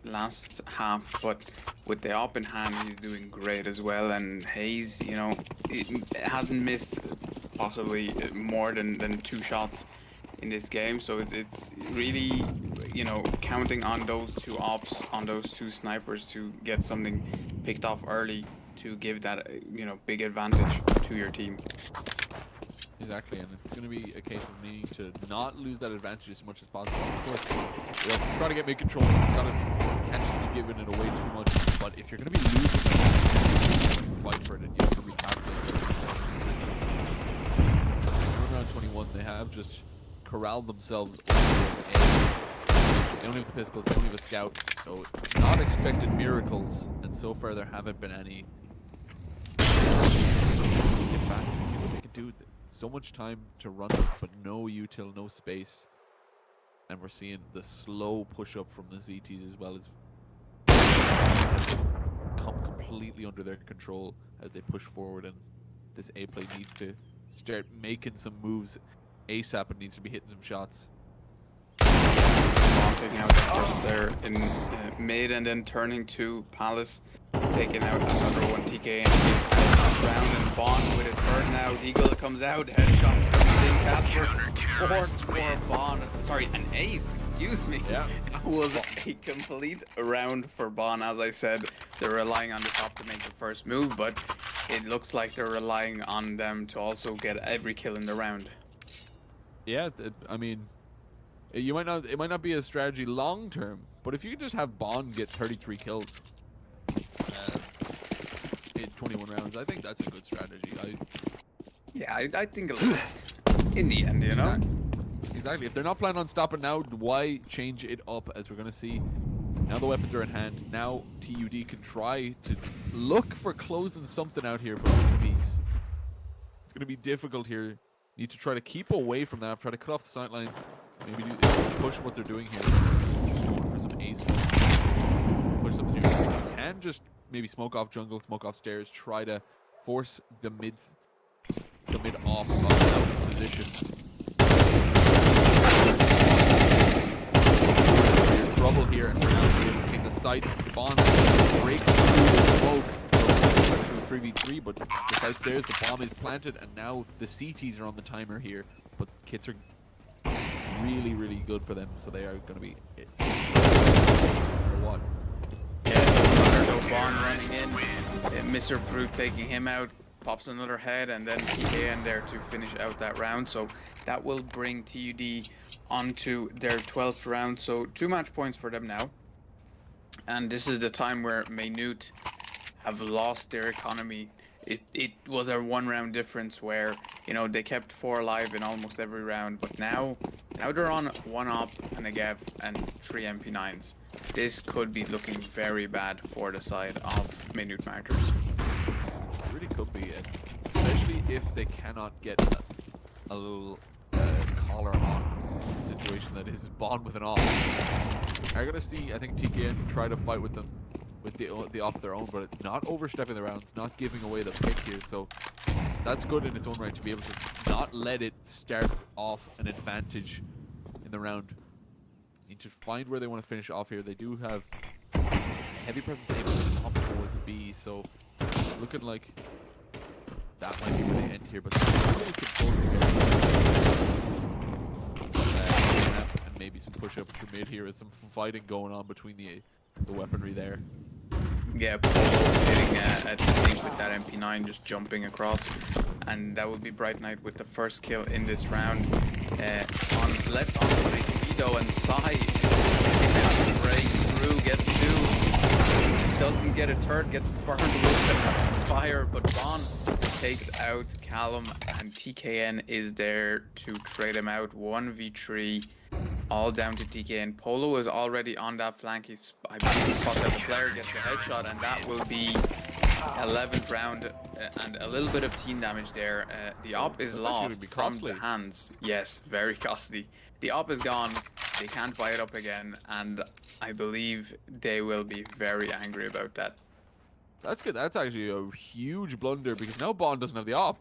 last half. But with the op in hand, he's doing great as well. And Hayes, you know, hasn't missed possibly more than 2 shots in this game. So it's really, you know, counting on those 2 ops, on those 2 snipers to get something picked off early to give that, you know, big advantage to your team. Exactly, and it's going to be a case of needing to not lose that advantage as much as possible. Of course, we'll try to get mid-control. Can't just be giving it away too much. But if you're going to be losing the match, when you fight for it, you have to recalculate the system. In round 21, they have just corralled themselves over the A. They don't have the pistols, they don't have a scout. So not expected miracles, and so far there haven't been any. Sit back and see what they can do. So much time to run out, but no util, no space. And we're seeing the slow push up from the ZTs as well as come completely under their control as they push forward, and this A play needs to start making some moves ASAP and needs to be hitting some shots. Taking out the first player in mid and then turning to Palace, taking out another one. TK and last round, and Bond with a turn now. Eagle comes out, headshot comes in. Casper forced for Bond. Sorry, an ace. Excuse me. Yeah. That was a complete round for Bond. As I said, they're relying on the top to make the first move, but it looks like they're relying on them to also get every kill in the round. Yeah, I mean, it might not be a strategy long term, but if you can just have Bond get 33 kills in 21 rounds, I think that's a good strategy. I think in the end, you know. Exactly. If they're not planning on stopping now, why change it up? As we're gonna see, now the weapons are in hand. Now TUD can try to look for closing something out here, but it's gonna be difficult here. Need to try to keep away from that. Try to cut off the sight lines. Maybe push what they're doing here. Just going for some ace. Push something here. You can just maybe smoke off jungle, smoke off stairs. Try to force the mid off of position. Trouble here, and we're now able to take the site. Bond breaks through the smoke. 3v3, but the site stairs, the bomb is planted, and now the CTs are on the timer here. But kits are really, really good for them, so they are going to be it. Or what? Yeah, no Bond running in. Mr. Fruit taking him out, pops another head, and then TKN there to finish out that round. So that will bring TUD onto their 12th round. So 2 match points for them now. And this is the time where Maynooth have lost their economy. It was a 1 round difference where, you know, they kept 4 alive in almost every round, but now they're on 1 op and a Gev and 3 MP9s. This could be looking very bad for the side of Maynooth Martyrs. It really could be, and especially if they cannot get a little collar on the situation that is Bond with an off. Are going to see, I think, TKN try to fight with them with the off their own, but not overstepping the rounds, not giving away the pick here. So that's good in its own right to be able to not let it start off an advantage in the round. Need to find where they want to finish off here. They do have heavy presence up towards B, so looking like that might be where they end here. But really and maybe some push up to mid here. Is some fighting going on between the weaponry there. Yeah, Polo hitting at the thing with that MP9, just jumping across, and that would be Bright Knight with the first kill in this round. On left on Vito and Sai, break through, gets 2, doesn't get a third, gets burned with fire, but Bond takes out Callum, and TKN is there to trade him out. 1v3. All down to TKN. Polo is already on that flank. I believe he spots out the player, gets a headshot, and that will be 11th round and a little bit of team damage there. The op is lost from the hands. Yes, very costly. The op is gone. They can't buy it up again, and I believe they will be very angry about that. That's good. That's actually a huge blunder because now Bond doesn't have the op.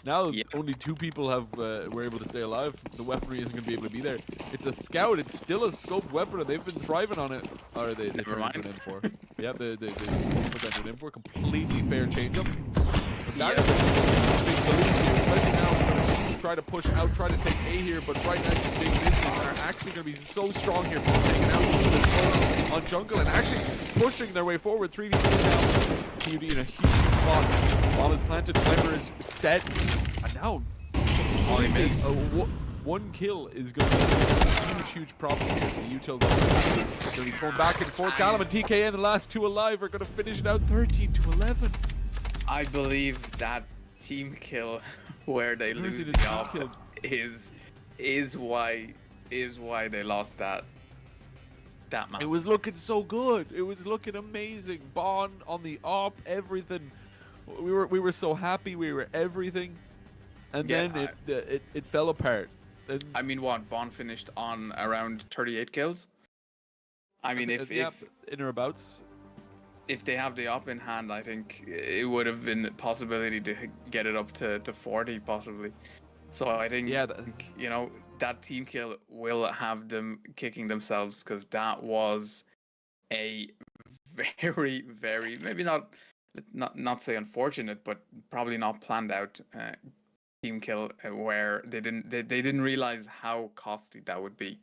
Now Yeah. only 2 people have were able to stay alive. The weaponry isn't going to be able to be there. It's a scout. It's still a scoped weapon, and they've been thriving on it. Or they Never turned mind. into an M4. Yeah, they put that into an M4. Completely fair change up. But that Yeah. is a big to lose here, especially now. We're going to see try to push out, try to take A here, but right now the big business are actually going to be so strong here, taking out the on jungle and actually pushing their way forward. 3v3 now. TUD in a huge spot. Bomb is planted, timer is set, and now All he missed. one kill is going to be a huge problem here. The util going to be thrown back and forth. Callum and TKN, the last 2 alive, are going to finish it out 13-11. I believe that team kill where they Where is lose it, the a team op kill? is why they lost that map. It was looking so good. It was looking amazing. Bond on the op, everything. We were so happy. We were everything, and Yeah, then it fell apart. And I mean, what Bond finished on around 38 kills. I mean, if in or abouts. if they have the op in hand, I think it would have been a possibility to get it up to 40 possibly. So I think, Yeah, you know, that team kill will have them kicking themselves because that was a very, very, maybe not say unfortunate, but probably not planned out team kill where they didn't realize how costly that would be.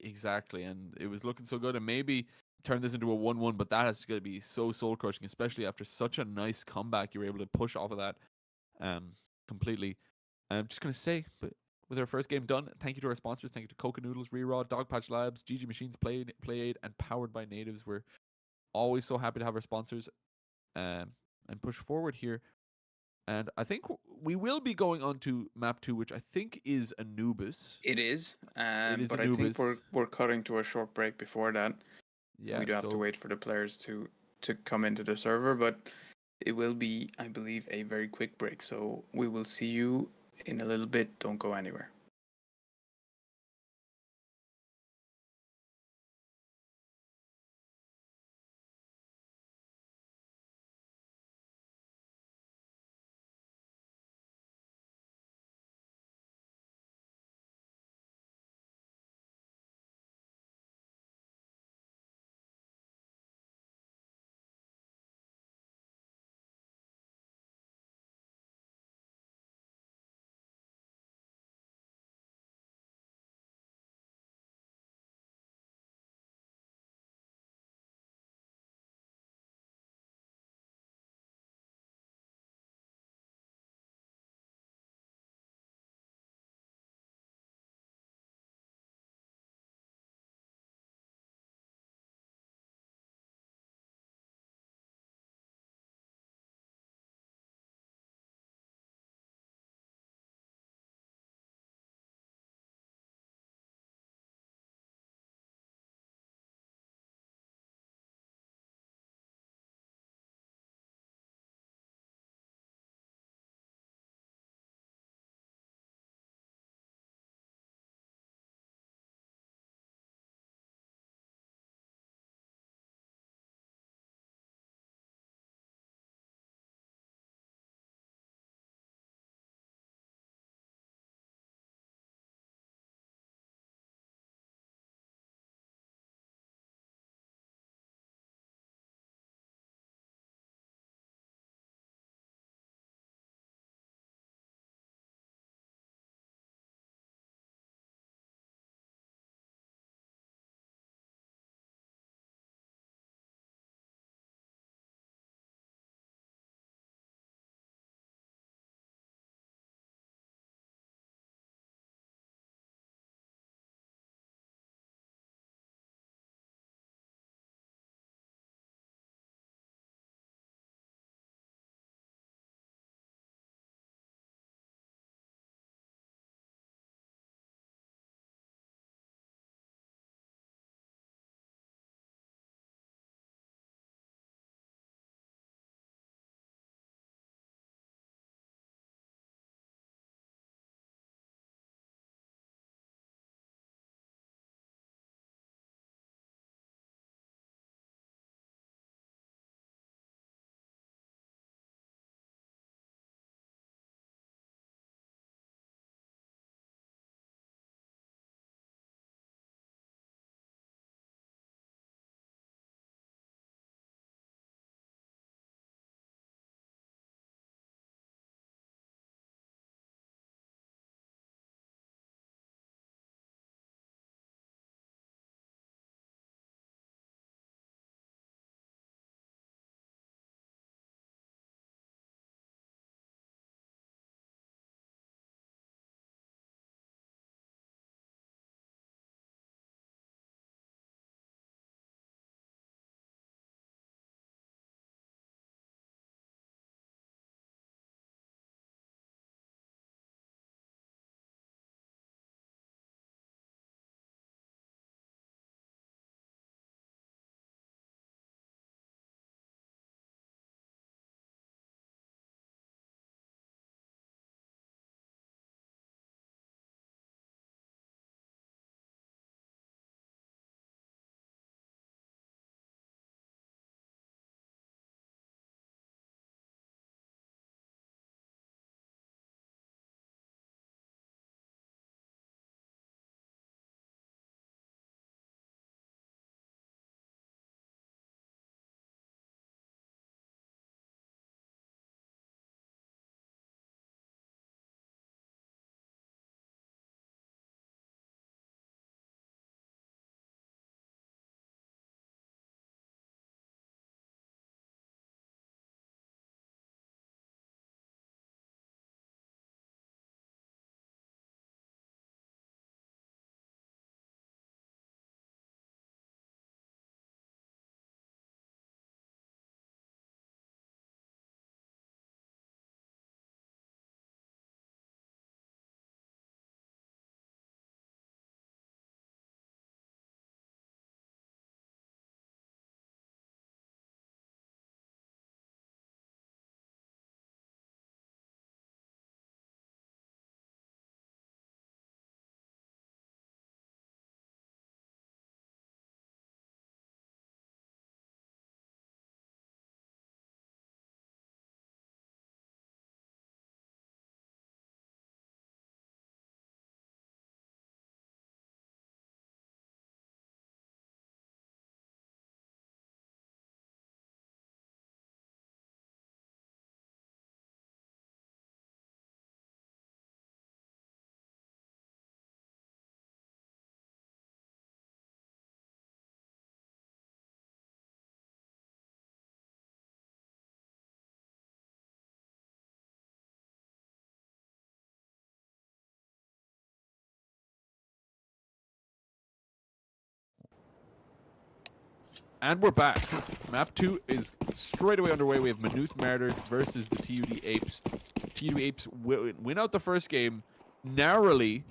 Exactly, and it was looking so good, and maybe turn this into a 1-1, but that is going to be so soul crushing, especially after such a nice comeback. You were able to push off of that completely. I'm just going to say, but with our first game done, thank you to our sponsors. Thank you to KOKA Noodles, Reraw, Dogpatch Labs, GG Machines, Play Aid, and Powered by Natives. We're always so happy to have our sponsors and push forward here. And I think we will be going on to map 2, which I think is Anubis. It is, is but I think Anubis. we're cutting to a short break before that. Yeah, we do have to wait for the players to come into the server, but it will be, I believe, a very quick break. So we will see you in a little bit. Don't go anywhere. And we're back. Map 2 is straight away underway. We have Maynooth Martyrs versus the TUD Apes. TUD Apes win out the first game narrowly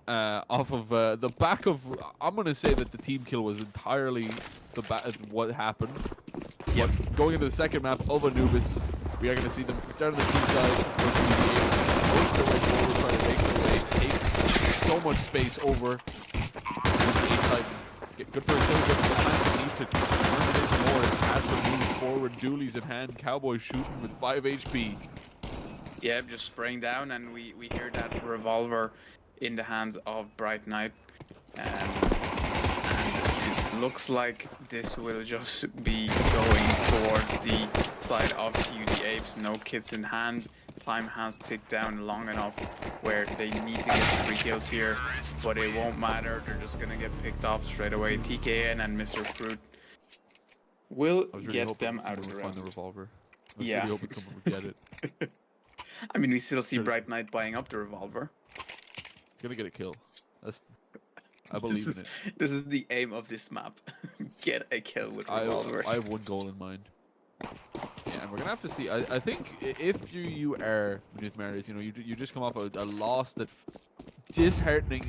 off of the back of... I'm going to say that the team kill was entirely what happened. Yep. But going into the second map of Anubis, we are going to see them start on the T side. Push their way forward, try to make their way, take so much space over the A side. Get good for a kill, good for the plan. Need to turn it into more as Asper moves forward. Doolies in hand. Cowboy shooting with 5 HP. Yeah, just spraying down, and we hear that revolver in the hands of Bright Knight. And it looks like this will just be going towards the side of TUD Apes. No kits in hand. Time has ticked down long enough where they need to get 3 kills here, but it won't matter. They're just gonna get picked off straight away. TKN and Mr. Fruit will get them out of the round. The revolver. I was Yeah. really hoping someone would get it. I mean, we still see Bright Knight buying up the revolver. It's gonna get a kill. I believe in it. This is the aim of this map. Get a kill with revolver. I have one goal in mind. Yeah, and we're gonna have to see. I think if you are Maynooth Martyrs, you know, you just come off a loss that disheartening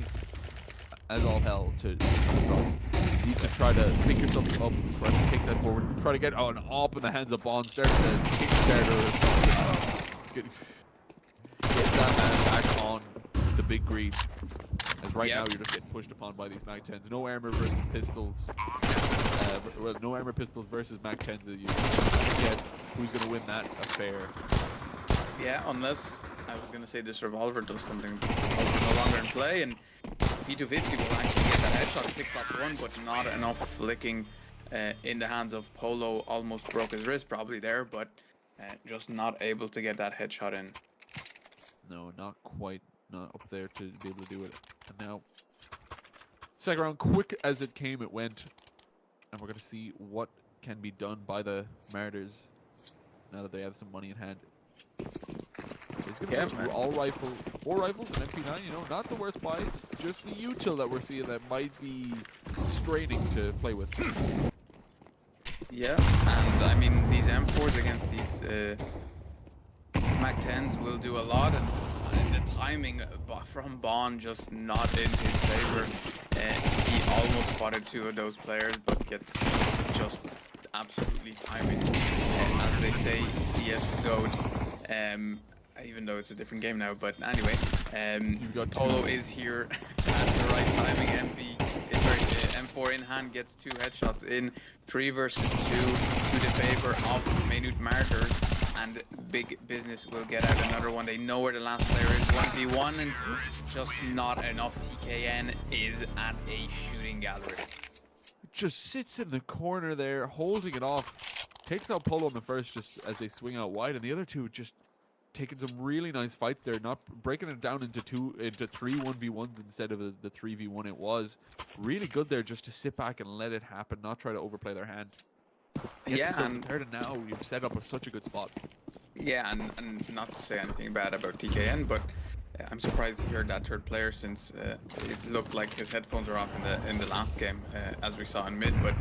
as all hell to cross. You need to try to pick yourself up, try to take that forward, try to get an op in the hands of Bond, start to kickstarter or something. Get that man back on the big green. As right now you're just getting pushed upon by these Mag 10s. No armor versus pistols. Well, no armor pistols versus Mag 10s. You guess who's going to win that affair. Yeah, unless I was going to say this revolver does something no longer in play, and P250 will actually get that headshot. Picks off one, but not enough flicking in the hands of Polo. Almost broke his wrist probably there, but just not able to get that headshot in. No, not quite. Not up there to be able to do it. And now, second round, quick as it came, it went. And we're going to see what can be done by the Martyrs now that they have some money in hand. It's going to be all rifle, 4 rifles, and MP9, you know, not the worst buy. Just the util that we're seeing that might be straining to play with. Yeah, and I mean, these M4s against these Mag 10s will do a lot, and the timing from Bond just not in his favor. He almost spotted 2 of those players, but gets just absolutely timing. As they say, CS:GO. Even though it's a different game now, but anyway, Polo is here at the right timing. M4 in hand, gets 2 headshots in. 3 versus 2 to the favor of Maynooth Martyrs. And Big Business will get out another one. They know where the last player is. 1v1, and just not enough. TKN is at a shooting gallery. Just sits in the corner there, holding it off. Takes out Polo on the first just as they swing out wide, and the other 2 just taking some really nice fights there, not breaking it down into 3 1v1s instead of the 3v1 it was. Really good there just to sit back and let it happen, not try to overplay their hand. Yeah, and compared to now, you've set up such a good spot. Yeah, and not to say anything bad about TKN, but I'm surprised to hear that 3rd player, since it looked like his headphones were off in the last game, as we saw in mid. But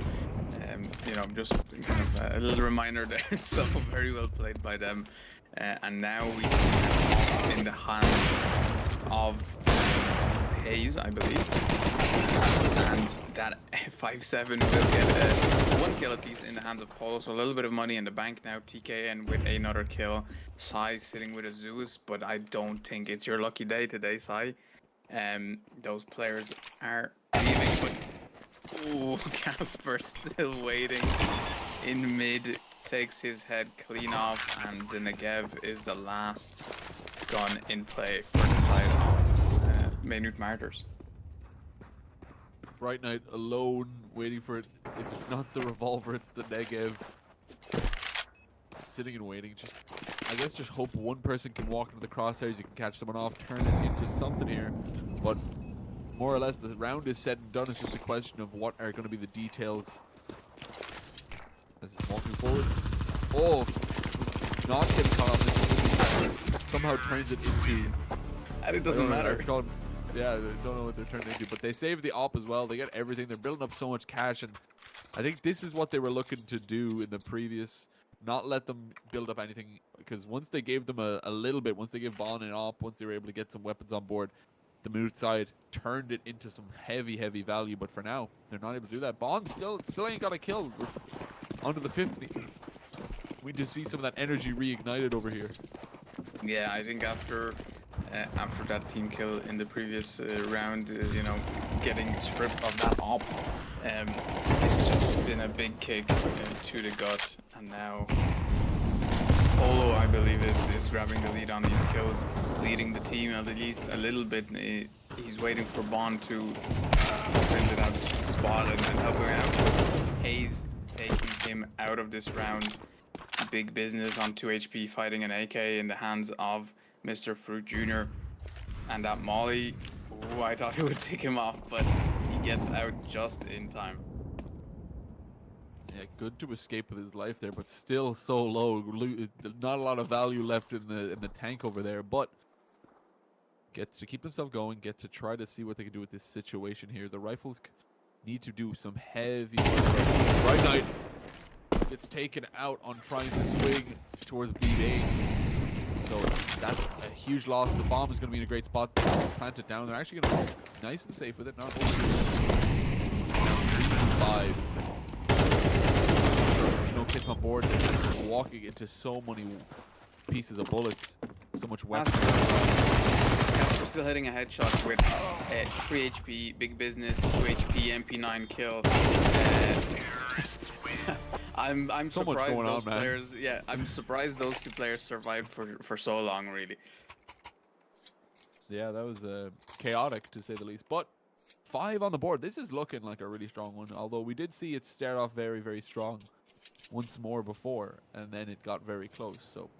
you know, just kind of a little reminder there. So very well played by them. And now we see in the hands of Hayes, I believe. And that 5-7 will get 1 kill at least in the hands of Polo. So a little bit of money in the bank now. TKN with another kill. Sai sitting with a Zeus, but I don't think it's your lucky day today, Sai. Those players are leaving, but ooh, Casper still waiting in mid. Takes his head clean off, and the Negev is the last gun in play for the side of Maynooth Martyrs. Bright Knight alone, waiting for it. If it's not the revolver, it's the Negev. Sitting and waiting. I guess just hope one person can walk into the crosshairs, you can catch someone off, turn it into something here. But more or less, the round is said and done. It's just a question of what are going to be the details. As it's walking forward. Oh, not getting caught off this. Somehow turns it into. And it doesn't matter. Yeah, they don't know what they're turning into, but they save the op as well. They get everything. They're building up so much cash, and I think this is what they were looking to do in the previous, not let them build up anything, because once they gave them a little bit, once they gave Bond an op, once they were able to get some weapons on board, the Maynooth side turned it into some heavy value. But for now, they're not able to do that. Bond still ain't got a kill. We're onto the 50. We just see some of that energy reignited over here. Yeah, I think after that team kill in the previous round, you know, getting stripped of that op, it's just been a big kick to the gut, and now Polo, I believe, is grabbing the lead on these kills, leading the team at least a little bit. He's waiting for Bond to print it out the spot and help him out. Hayes taking him out of this round. Big business on 2 HP, fighting an AK in the hands of Mr. Fruit Jr. And that Molly, ooh, I thought it would tick him off, but he gets out just in time. Yeah, good to escape with his life there, but still so low. Not a lot of value left in the tank over there, but gets to keep themselves going, get to try to see what they can do with this situation here. The Rifles need to do some heavy work. Right Knight gets taken out on trying to swing towards B8. So that's a huge loss. The bomb is going to be in a great spot to plant it down. They're actually going to be nice and safe with it. Not over. Now 3-5. No kits on board. They're walking into so many pieces of bullets. So much weapons. We're still hitting a headshot with 3 HP, big business, 2 HP, MP9 kill. I'm so much surprised going those on, man. players. Yeah, I'm surprised those two players survived for so long, really. Yeah, that was chaotic to say the least. But 5 on the board. This is looking like a really strong one. Although we did see it start off very strong once more before, and then it got very close. So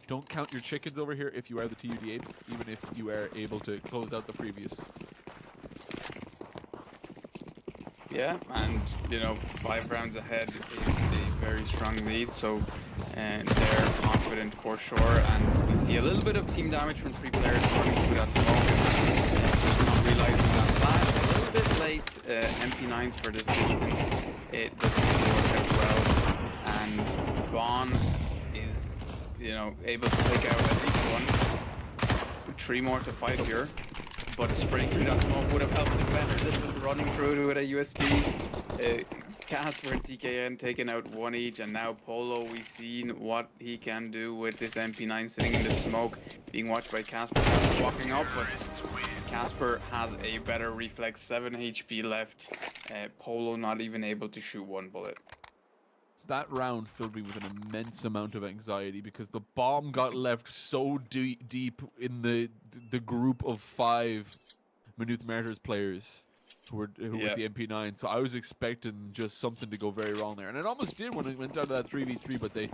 don't count your chickens over here if you are the TUD Apes, even if you are able to close out the previous. Yeah, and you know, 5 rounds ahead is a very strong lead, so they're confident for sure. And we see a little bit of team damage from 3 players running through that smoke. Just not realizing that flash. A little bit late. MP9s for this distance. It doesn't really work out well. And Bon is, you know, able to take out at least 1. 3 more to fight here. But spraying through that smoke would have helped him better. This was running through with a USB. Casper and TKN taking out 1 each, and now Polo, we've seen what he can do with this MP9 sitting in the smoke, being watched by Casper. Casper walking up, but Casper has a better reflex, 7 HP left. Polo not even able to shoot 1 bullet. That round filled me with an immense amount of anxiety because the bomb got left so deep in the group of 5 Maynooth Martyrs players who were with the MP9. So I was expecting just something to go very wrong there, and it almost did when it went down to that 3v3. But they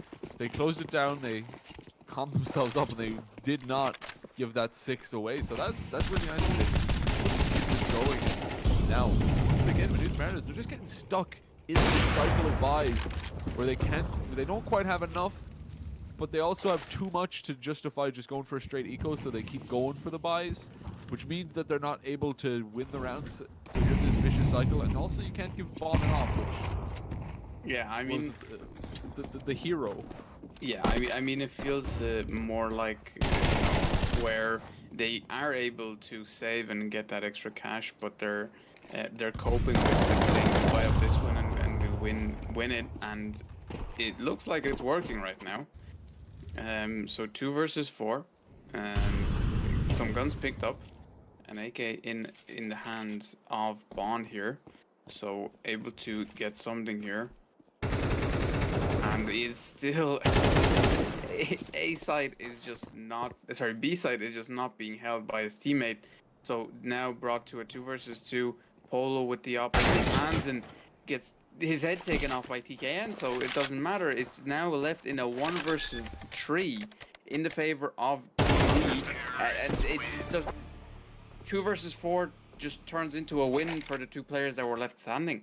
closed it down. They calmed themselves up, and they did not give that 6 away. So that's really nice that they keep going. Now once again, Maynooth Martyrs, they're just getting stuck in this cycle of buys where they don't quite have enough, but they also have too much to justify just going for a straight eco, so they keep going for the buys, which means that they're not able to win the rounds. So you're in this vicious cycle, and also you can't give Bomb an off, which I mean, the hero. Yeah, I mean, it feels more like, you know, where they are able to save and get that extra cash, but they're coping with saying buy up this one and we'll win it, and it looks like it's working right now. So 2 versus 4, some guns picked up, an AK in the hands of Bond here, so able to get something here, and is still B side is just not being held by his teammate. So now brought to a 2 versus 2. Polo with the op in his hands and gets his head taken off by TKN, so it doesn't matter. It's now left in a 1 versus 3 in the favor of TD, and it does 2 versus 4 just turns into a win for the 2 players that were left standing.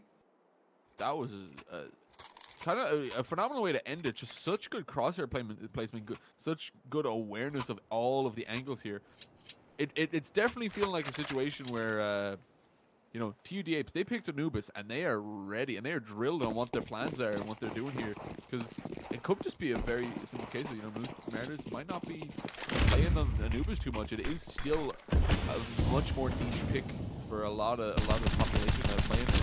That was kind of a phenomenal way to end it. Just such good crosshair placement, such good awareness of all of the angles here. It's definitely feeling like a situation where you know, TUD Apes, they picked Anubis, and they are ready, and they are drilled on what their plans are and what they're doing here. Because it could just be a very simple case of, you know, Maynooth Martyrs might not be playing on Anubis too much. It is still a much more niche pick for a lot of the population that are playing it.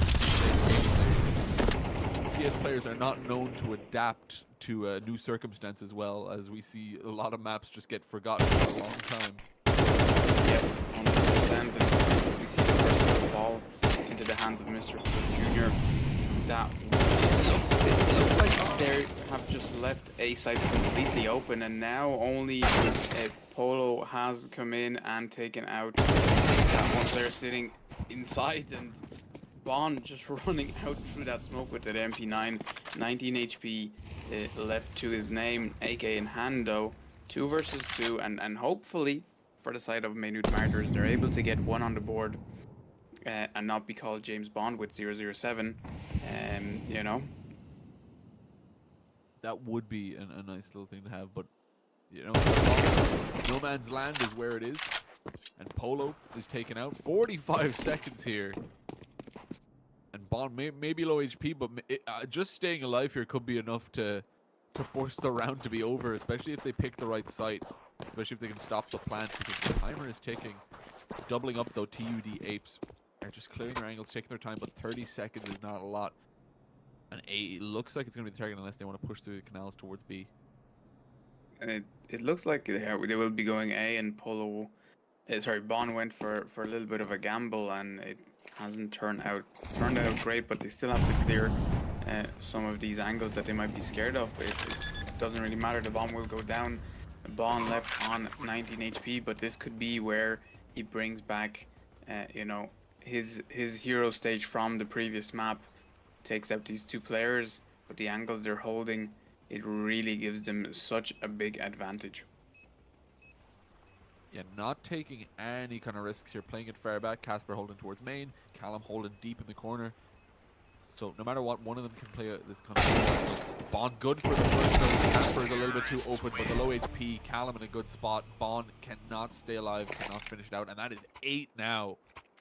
CS players are not known to adapt to new circumstances well, as we see a lot of maps just get forgotten for a long time. Yep, 100%. And we see the first one fall into the hands of Mr. Foot Jr. That it looks like they have just left A side completely open, and now only Polo has come in and taken out that one player sitting inside, and Bond just running out through that smoke with that MP9, 19 HP left to his name, AK in hand though. 2 versus 2, and hopefully for the side of Maynooth Martyrs, they're able to get one on the board and not be called James Bond with 007. You know, that would be a nice little thing to have, but you know, no man's land is where it is, and Polo is taken out. 45 seconds here, and Bond may be low HP, but just staying alive here could be enough to force the round to be over, especially if they pick the right site, especially if they can stop the plant, because the timer is ticking. Doubling up though, TUD Apes are just clearing their angles, taking their time, but 30 seconds is not a lot. And A looks like it's going to be the target unless they want to push through the canals towards B. and it looks like they will be going A, and Polo, Bond went for a little bit of a gamble, and it hasn't turned out great, but they still have to clear some of these angles that they might be scared of. But it doesn't really matter. The bomb will go down. Bond left on 19 HP, but this could be where he brings back, you know, his hero stage from the previous map. Takes out these 2 players, but the angles they're holding, it really gives them such a big advantage. Yeah, not taking any kind of risks here. Playing it far back. Casper holding towards main. Callum holding deep in the corner. So no matter what, one of them can play this kind of Bond good for the first goal. Casper is a little bit too open, but the low HP. Callum in a good spot. Bond cannot stay alive, cannot finish it out, and that is 8 now.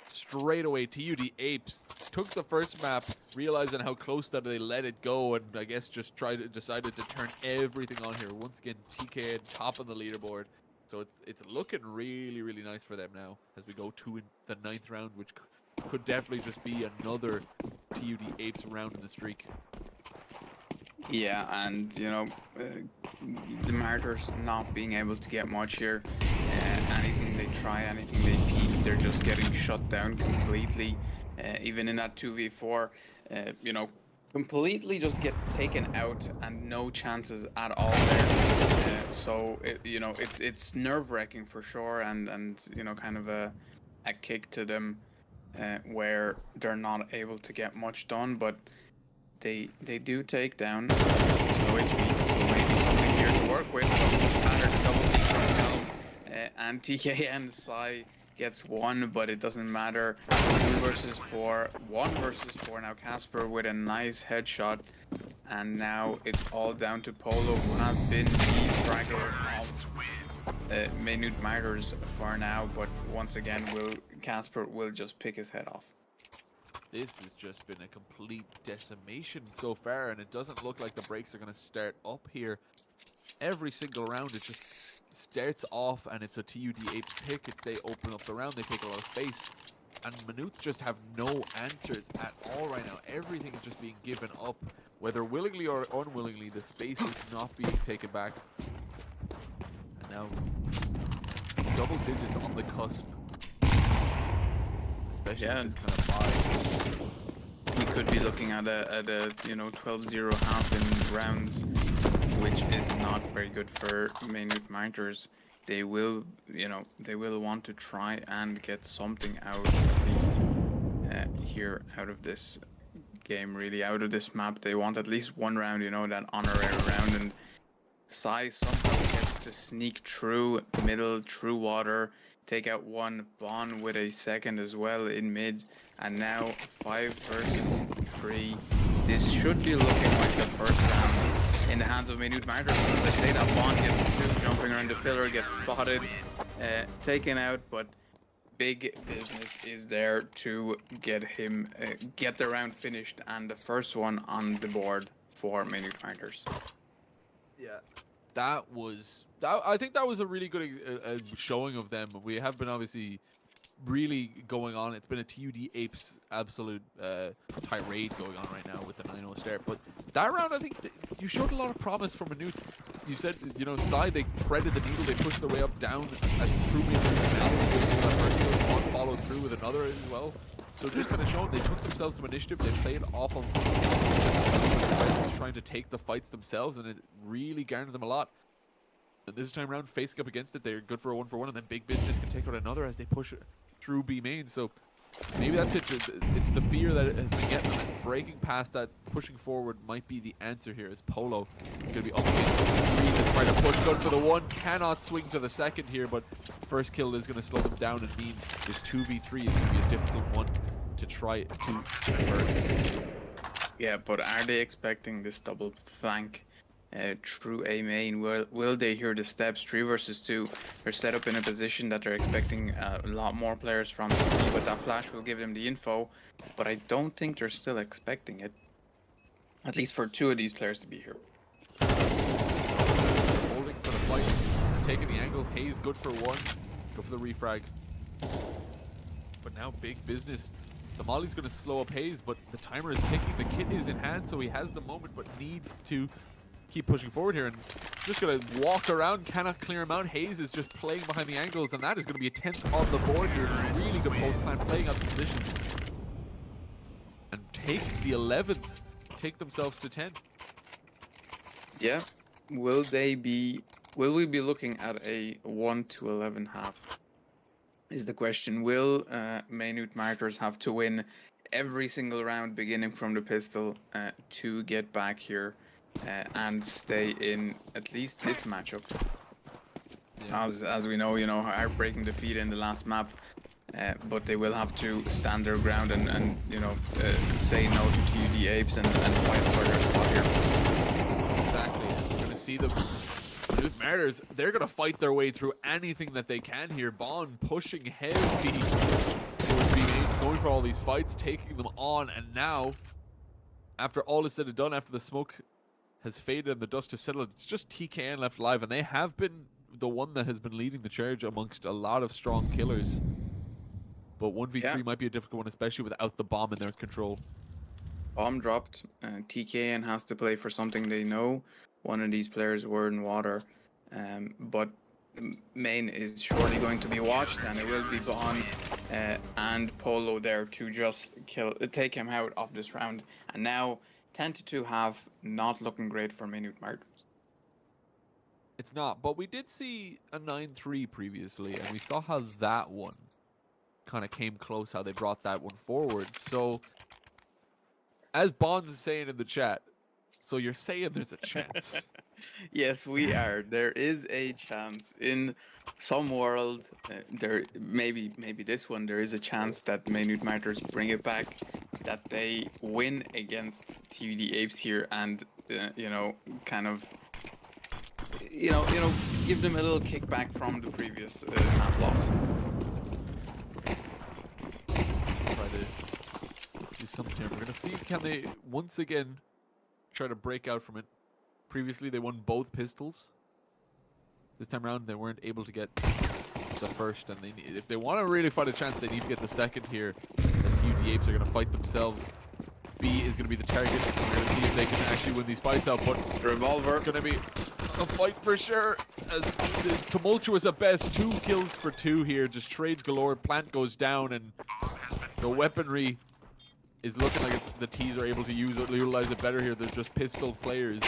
Straight away, TUD Apes took the first map, realizing how close that they let it go, and I guess just decided to turn everything on here. Once again, TK top of the leaderboard. So it's looking really, really nice for them now as we go to the 9th round, which could definitely just be another TUD Apes round in the streak. Yeah, and you know, the Martyrs not being able to get much here. Anything they try, anything they peek, they're just getting shut down completely. Even in that 2v4, you know, completely just get taken out and no chances at all there. So you know, it's nerve-wracking for sure, and you know, kind of a kick to them where they're not able to get much done, but they do take down slow HP, so maybe something here to work with. Doesn't matter, the double team right now, and TK and Sai gets 1, but it doesn't matter. 2 versus 4, 1 versus 4 now. Casper with a nice headshot, and now it's all down to Polo, who has been the fragger of Maynooth Martyrs for now, but once again, Casper will just pick his head off. This has just been a complete decimation so far, and it doesn't look like the breaks are going to start up here. Every single round, it just starts off, and it's a TUD Apes pick. It's they open up the round, they take a lot of space, and Maynooth just have no answers at all right now. Everything is just being given up, whether willingly or unwillingly. The space is not being taken back, and now double digits on the cusp. Especially in this kind of vibe. We could be looking at a you know, 12-0 half in rounds, which is not very good for Maynooth Martyrs. They will, you know, they will want to try and get something out, at least here, out of this game, really, out of this map. They want at least 1 round, you know, that honorary round, and Sai somehow gets to sneak through middle, through water, take out 1, Bond with a second as well in mid, and now 5 versus 3. This should be looking like the first round in the hands of Maynooth Martyrs. As I say, that Bond gets 2, jumping around the pillar, gets spotted, taken out, but big business is there to get him get the round finished and the first one on the board for Maynooth Martyrs. Yeah, I think that was a really good showing of them. We have been obviously really going on. It's been a TUD Apes absolute tirade going on right now with the 9-0 start. But that round, I think you showed a lot of promise from Maynooth. You said, you know, side, they threaded the needle, they pushed their way up, down, as proved me that first kill, one followed through with another as well. So just kind of showing they took themselves some initiative, they played off of trying to take the fights themselves, and it really garnered them a lot. And this time around, facing up against it, they're good for a 1-for-1, and then Big Business can take out another as they push it through B main. So maybe that's it. It's the fear that it has been getting them. Breaking past that, pushing forward might be the answer here. As Polo going to be up against the 3 to try to push good for the 1. Cannot swing to the second here, but first kill is going to slow them down and mean this 2v3 is going to be a difficult one to try to convert. Yeah, but are they expecting this double flank through A main? Will they hear the steps? 3 versus 2. They're set up in a position that they're expecting a lot more players from C, but that flash will give them the info. But I don't think they're still expecting it. At least for 2 of these players to be here. Holding for the fight, taking the angles. Hayes good for 1. Go for the refrag. But now Big Business. The Molly's going to slow up Hayes, but the timer is ticking. The kit is in hand, so he has the moment, but needs to keep pushing forward here. And just going to walk around, cannot clear him out. Hayes is just playing behind the angles, and that is going to be a 10th on the board here. Just really good post plan, playing out the positions. And take the 11th, take themselves to 10. Yeah. Will we be looking at a 1-11 half? Is the question. Will Maynooth Martyrs have to win every single round beginning from the pistol to get back here and stay in at least this matchup? Yeah. As we know, heartbreaking defeat in the last map, but they will have to stand their ground and say no to TUD Apes and fight for their spot here. Exactly. We're going to see them. Maynooth Martyrs, they're going to fight their way through anything that they can here. Bond pushing heavy towards B-main, going for all these fights, taking them on, and now, after all is said and done, after the smoke has faded and the dust has settled, it's just TKN left alive, and they have been the one that has been leading the charge amongst a lot of strong killers. But 1v3 might be a difficult one, especially without the bomb in their control. Bomb dropped, TKN has to play for something they know. One of these players were in water, but main is surely going to be watched, and it will be Bond and Polo there to just take him out of this round. And now 10-2 half, not looking great for Maynooth Martyrs. It's not, but we did see a 9-3 previously, and we saw how that one kind of came close, how they brought that one forward. So, as Bonds is saying in the chat, so you're saying there's a chance? Yes, we are. There is a chance in some world. There maybe this one. There is a chance that Maynooth Martyrs bring it back, that they win against TUD Apes here, and kind of give them a little kickback from the previous map loss. Try to do something here. We're gonna see, can they once again try to break out from it. Previously, they won both pistols. This time around, they weren't able to get the first, and if they want to really fight a chance, they need to get the second here, as TUD Apes are going to fight themselves. B is going to be the target. We're going to see if they can actually win these fights out, but the revolver going to be a fight for sure, as tumultuous at best. 2 kills for 2 here, just trades galore. Plant goes down, and the weaponry is looking like the T's are able to utilize it better here. They're just pistol players.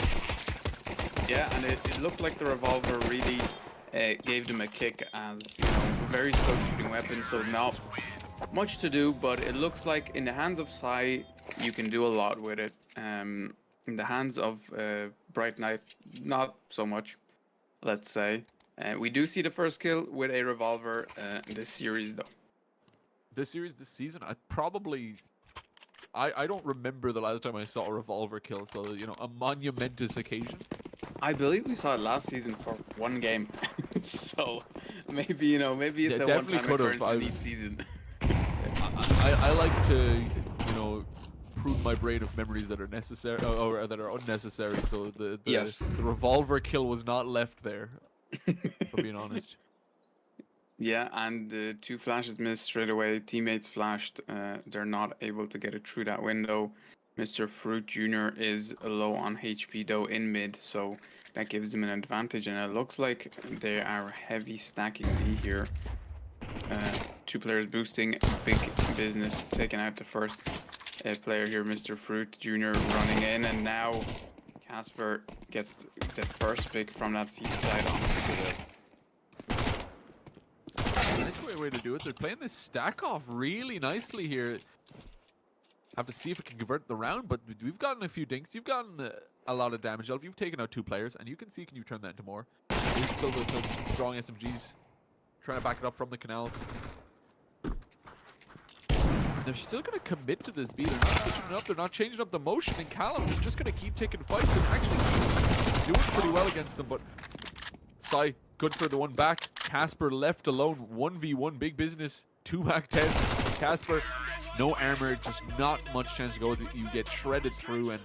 Yeah, and it looked like the revolver really gave them a kick as a very slow shooting weapon, so not much to do, but it looks like in the hands of Sai, you can do a lot with it. In the hands of Bright Knight, not so much, let's say. We do see the first kill with a revolver this series, though. This season, I don't remember the last time I saw a revolver kill, so, a monumentous occasion. I believe we saw it last season for one game. So maybe, you know, maybe it's Yeah, a definitely one-time could've. occurrence in each season. I like to, you know, prune my brain of memories that are necessary or that are unnecessary. So Yes. the revolver kill was not left there, for being honest. Yeah, and two flashes missed straight away. Teammates flashed. They're not able to get it through that window. Mr. Fruit Jr. is low on HP though in mid, so that gives them an advantage. And it looks like they are heavy stacking B here. Two players boosting, big business, taking out the first player here, Mr. Fruit Jr. running in, and now Casper gets the first pick from that C side on the wheel. Nice way to do it. They're playing this stack off really nicely here. Have to see if it can convert the round, but we've gotten a few dinks. You've gotten a lot of damage. You've taken out two players, and you can see, can you turn that into more? There's still some strong SMGs trying to back it up from the canals. They're still going to commit to this B. They're not switching it up. They're not changing up the motion. And Callum is just going to keep taking fights and actually doing pretty well against them. But Sai, good for the one back. Casper left alone. 1v1, big business. 2 back 10s. Casper, no armor, just not much chance to go with it. You get shredded through, and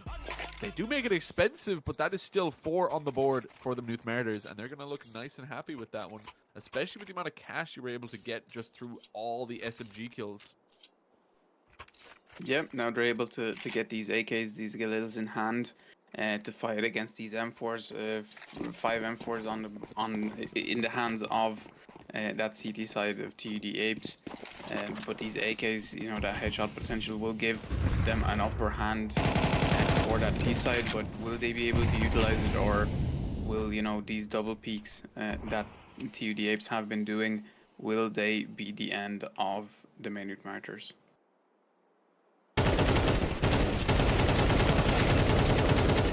they do make it expensive, but that is still 4 on the board for the Maynooth Martyrs, and they're going to look nice and happy with that one, especially with the amount of cash you were able to get just through all the SMG kills. Yep, now they're able to get these AKs, these Galils in hand, to fight against these M4s, 5 M4s in the hands of that CT side of TUD Apes. But these AKs, you know, that headshot potential will give them an upper hand for that T side, but will they be able to utilize it, or will, you know, these double peaks that TUD Apes have been doing, will they be the end of the Maynooth Martyrs?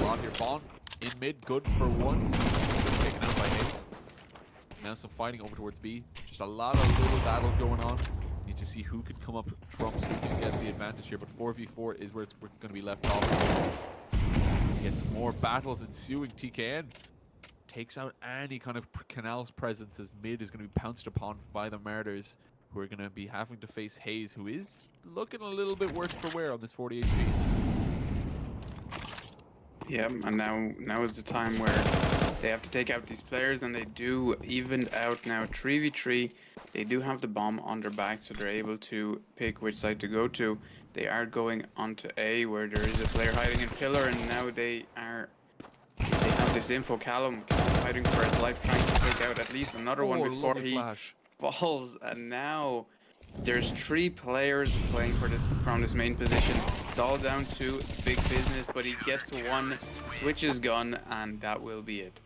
On your Bond in mid, good for one. Taken out by Hayes. Now some fighting over towards B. Just a lot of little battles going on. Need to see who can come up trumps, who can get the advantage here. But 4v4 is where it's going to be left off. Get some more battles ensuing. TKN takes out any kind of canals presence as mid is going to be pounced upon by the Martyrs, who are going to be having to face Hayes, who is looking a little bit worse for wear on this 40 HP. Yeah, and now is the time where they have to take out these players, and they do even out now 3v3. They do have the bomb on their back, so they're able to pick which side to go to. They are going onto A, where there is a player hiding in pillar, and now they have this info. Callum fighting for his life, trying to take out at least another one before he falls, and now there's 3 players playing for this from this main position. It's all down to big business, but he gets one, switches gun, and that will be it.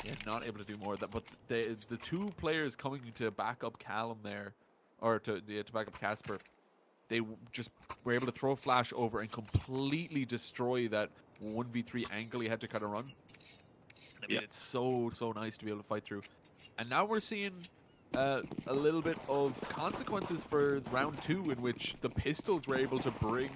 Yeah, not able to do more of that. But the 2 players coming to back up Callum there, or to back up Casper, they just were able to throw a flash over and completely destroy that 1v3 angle he had to kind of run. I mean, it's so nice to be able to fight through. And now we're seeing a little bit of consequences for round 2, in which the Pistols were able to bring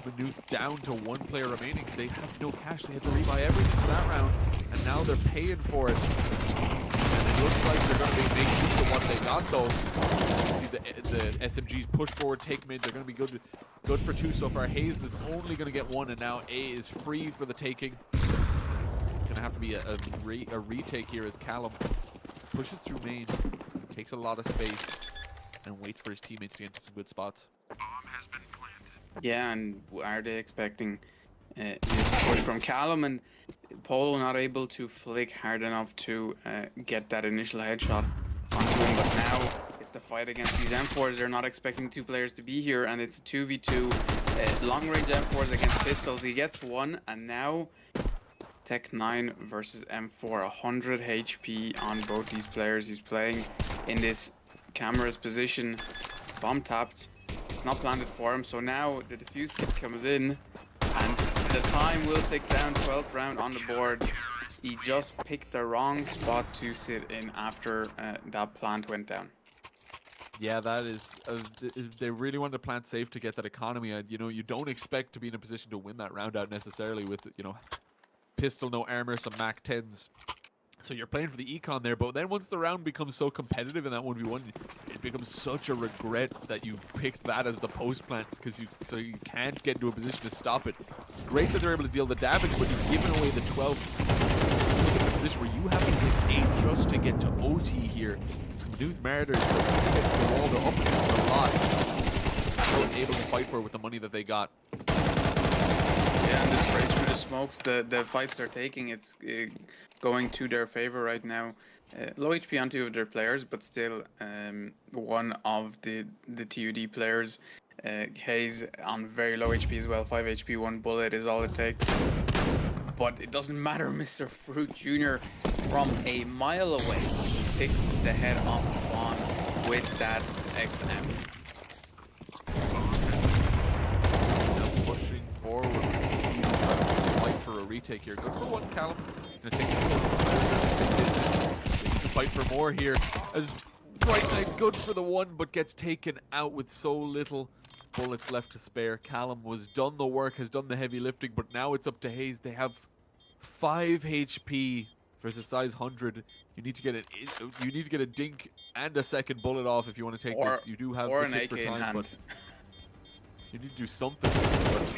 Maynooth down to 1 player remaining. They have no cash. They had to rebuy everything for that round, and now they're paying for it. And it looks like they're going to be making use of what they got, though. You see the SMGs push forward, take mid. They're going to be good for 2 so far. Hayes is only going to get 1, and now A is free for the taking. It's going to have to be a retake here as Callum pushes through main, takes a lot of space, and waits for his teammates to get into some good spots. Bomb has been planted. Yeah, and are they expecting this push from Callum, and Polo not able to flick hard enough to get that initial headshot onto him, but now it's the fight against these M4s. They're not expecting 2 players to be here, and it's a 2v2 long-range M4s against Pistols. He gets 1, and now Tech 9 versus M4, 100 HP on both these players. He's playing in this camera's position, bomb tapped. It's not planted for him, so now the defuse kit comes in, and the time will tick down. 12th round on the board. He just picked the wrong spot to sit in after that plant went down. Yeah, that is. They really wanted to plant safe to get that economy. You know, you don't expect to be in a position to win that round out necessarily with, you know, pistol, no armor, some Mac 10s. So you're playing for the econ there, but then once the round becomes so competitive in that 1v1, it becomes such a regret that you picked that as the post plant, because you can't get into a position to stop it. Great that they're able to deal the damage, but you've given away the 12. Position where you have to hit 8 just to get to OT here. Some Maynooth Martyrs against the wall, they're up against a lot. They're able to fight for it with the money that they got. Yeah, and this race through the smokes, the fights they're taking, it's going to their favor right now. Low HP on 2 of their players, but still one of the TUD players, Hayes, on very low HP as well. 5 HP, 1 bullet is all it takes. But it doesn't matter, Mr. Fruit Jr. from a mile away picks the head off Juan with that XM. Now pushing forward, fight for a retake here. Go for one, Callum. Gonna take the they need to fight for more here. As Bright Knight good for the one, but gets taken out with so little bullets left to spare. Callum was done the work, has done the heavy lifting, but now it's up to Hayes. They have 5 HP versus size 100. You need to get you need to get a dink and a second bullet off if you want to take this. You do have or the an kit AK for time, in but hand. you need to do something. But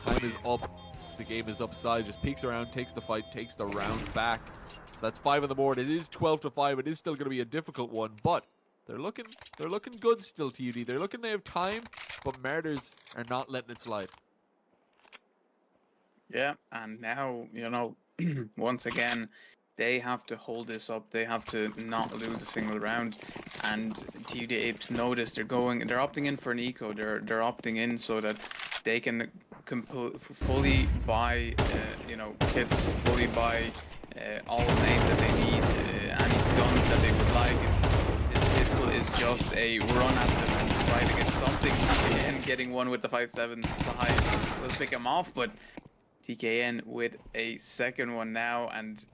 time is up. The game is upside. Just peeks around, takes the fight, takes the round back. So that's 5 on the board. It is 12-5. It is still going to be a difficult one, but they're looking good still, TUD. They're looking they have time, but Martyrs are not letting it slide. Yeah, and now, you know, once again, they have to hold this up. They have to not lose a single round. And TUD Apes notice they're opting in for an eco. They're opting in so that they can fully buy, you know, kits, fully buy all the names that they need, any guns that they would like. This pistol is just a run at them and try to get something. And getting one with the 5.7 side will pick him off, but TKN with a second one now. And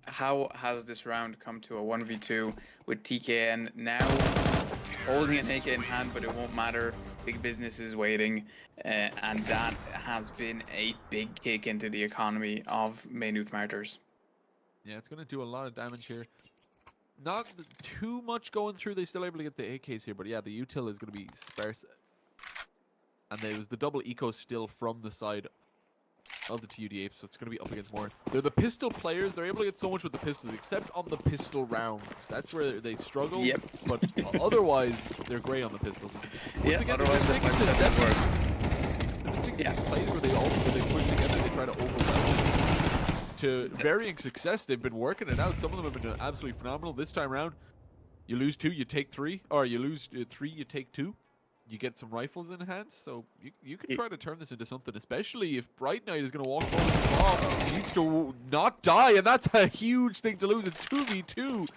how has this round come to a 1v2 with TKN now holding an AK in hand, but it won't matter. Big business is waiting, and that has been a big kick into the economy of Maynooth Martyrs. Yeah, it's going to do a lot of damage here. Not too much going through. They're still able to get the AKs here, but yeah, the util is going to be sparse. And there was the double eco still from the side of the TUD Apes, so it's going to be up against more. They're the pistol players. They're able to get so much with the pistols, except on the pistol rounds. That's where they struggle. Yep. But otherwise, they're great on the pistols. Yeah, Again, otherwise they're the just sticking to works. They're just sticking Yeah. to plays where they push together, they try to overwhelm it. To varying success, they've been working it out. Some of them have been absolutely phenomenal. This time around, you lose 2, you take 3, or you lose 3, you take 2. You get some rifles in hand, so you can try to turn this into something, especially if Bright Knight is going to walk forward with the ball. He needs to not die, and that's a huge thing to lose. It's 2v2,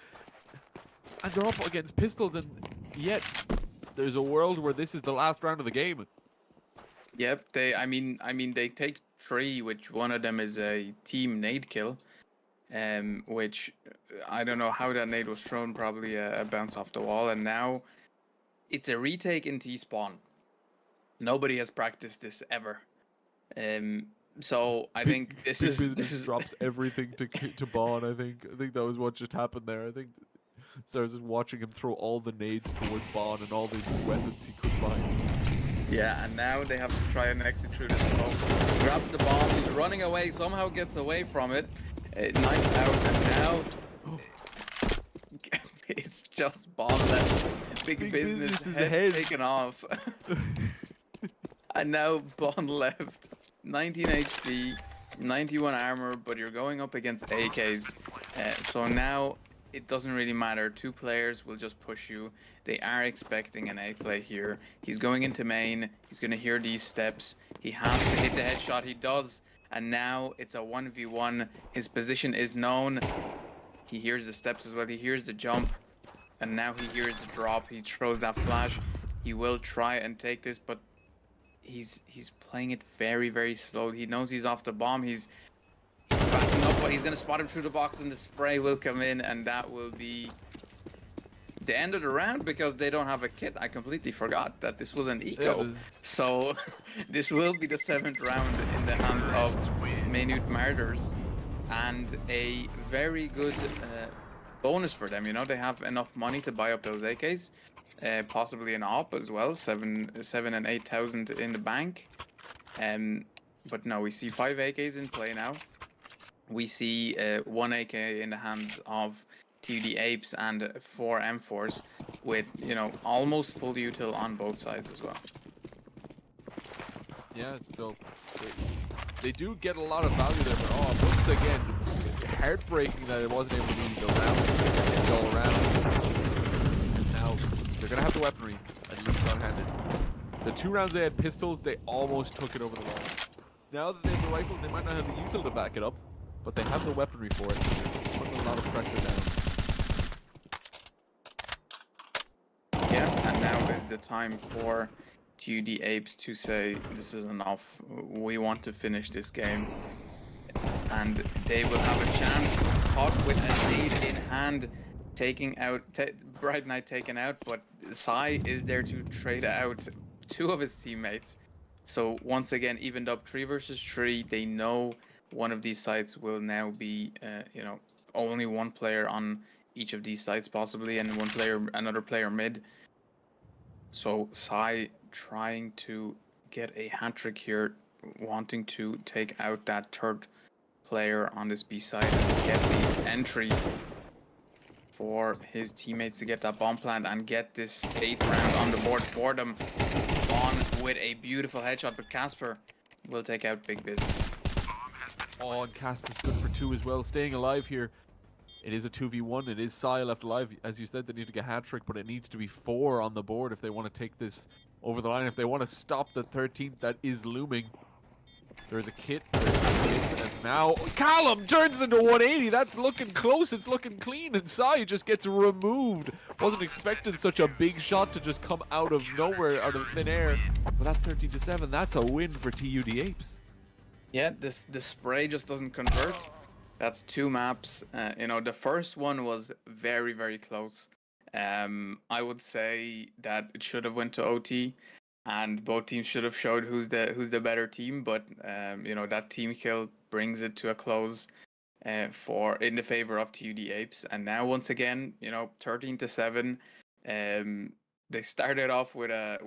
and they're up against pistols, and yet there's a world where this is the last round of the game. Yep, I mean they take 3, which one of them is a team nade kill, which I don't know how that nade was thrown, probably a bounce off the wall, and now it's a retake in T-spawn. Nobody has practiced this ever. So I think this is drops everything to Bond. I think that was what just happened there. I think so I was just watching him throw all the nades towards Bond and all the weapons he could find. Yeah, and now they have to try and exit through the smoke. Grabs the bomb, he's running away, somehow gets away from it. Knifed out, and now it's just Bond left. Big business is head taken off. And now Bond left. 19 HP, 91 armor, but you're going up against AKs. So now it doesn't really matter. 2 players will just push you. They are expecting an A play here. He's going into main. He's going to hear these steps. He has to hit the headshot. He does. And now it's a 1v1. His position is known. He hears the steps as well. He hears the jump. And now he hears the drop. He throws that flash. He will try and take this, but he's playing it very, very slow. He knows he's off the bomb. He's backing up, but he's going to spot him through the box, and the spray will come in, and that will be the end of the round because they don't have a kit. I completely forgot that this was an eco. Yeah, so this will be the 7th round in the hands of Maynooth Martyrs, and a very good bonus for them. You know, they have enough money to buy up those AKs, possibly an op as well, 7 and 8,000 in the bank. But no, we see 5 AKs in play now. We see 1 AK in the hands of TUD Apes and 4 M4s with, you know, almost full util on both sides as well. Yeah, so they do get a lot of value there, but once again, heartbreaking that it wasn't able to be the round go around. And now they're gonna have the weaponry, at least on handed. The 2 rounds they had pistols, they almost took it over the line. Now that they have the rifle, they might not have the util to back it up, but they have the weaponry for it. They're putting a lot of pressure down. Yeah, and now is the time for TUD Apes to say, this is enough, we want to finish this game. And they will have a chance, caught with a nade in hand, taking out, Bright Knight taken out, but Sai is there to trade out 2 of his teammates. So once again, evened up 3 versus 3. They know one of these sites will now be, you know, only 1 player on each of these sites possibly, and another player mid. So Sai trying to get a hat trick here, wanting to take out that 3rd player on this B side and get the entry for his teammates to get that bomb plant and get this 8th round on the board for them. On with a beautiful headshot, but Casper will take out big business. Oh, and Casper's good for 2 as well, staying alive here. It is a 2v1, it is Sai left alive. As you said, they need to get hat trick, but it needs to be 4 on the board if they want to take this over the line. If they want to stop the 13th that is looming. There's a kit, and now Callum turns into 180. That's looking close, it's looking clean, and Sai just gets removed. Wasn't expecting such a big shot to just come out of nowhere, out of thin air. But that's 13-7, that's a win for TUD Apes. Yeah, the spray just doesn't convert. That's 2 maps. You know, the first one was very, very close. I would say that it should have went to OT, and both teams should have showed who's the better team. But you know, that team kill brings it to a close in the favor of TUD Apes. And now once again, you know, 13-7. They started off with a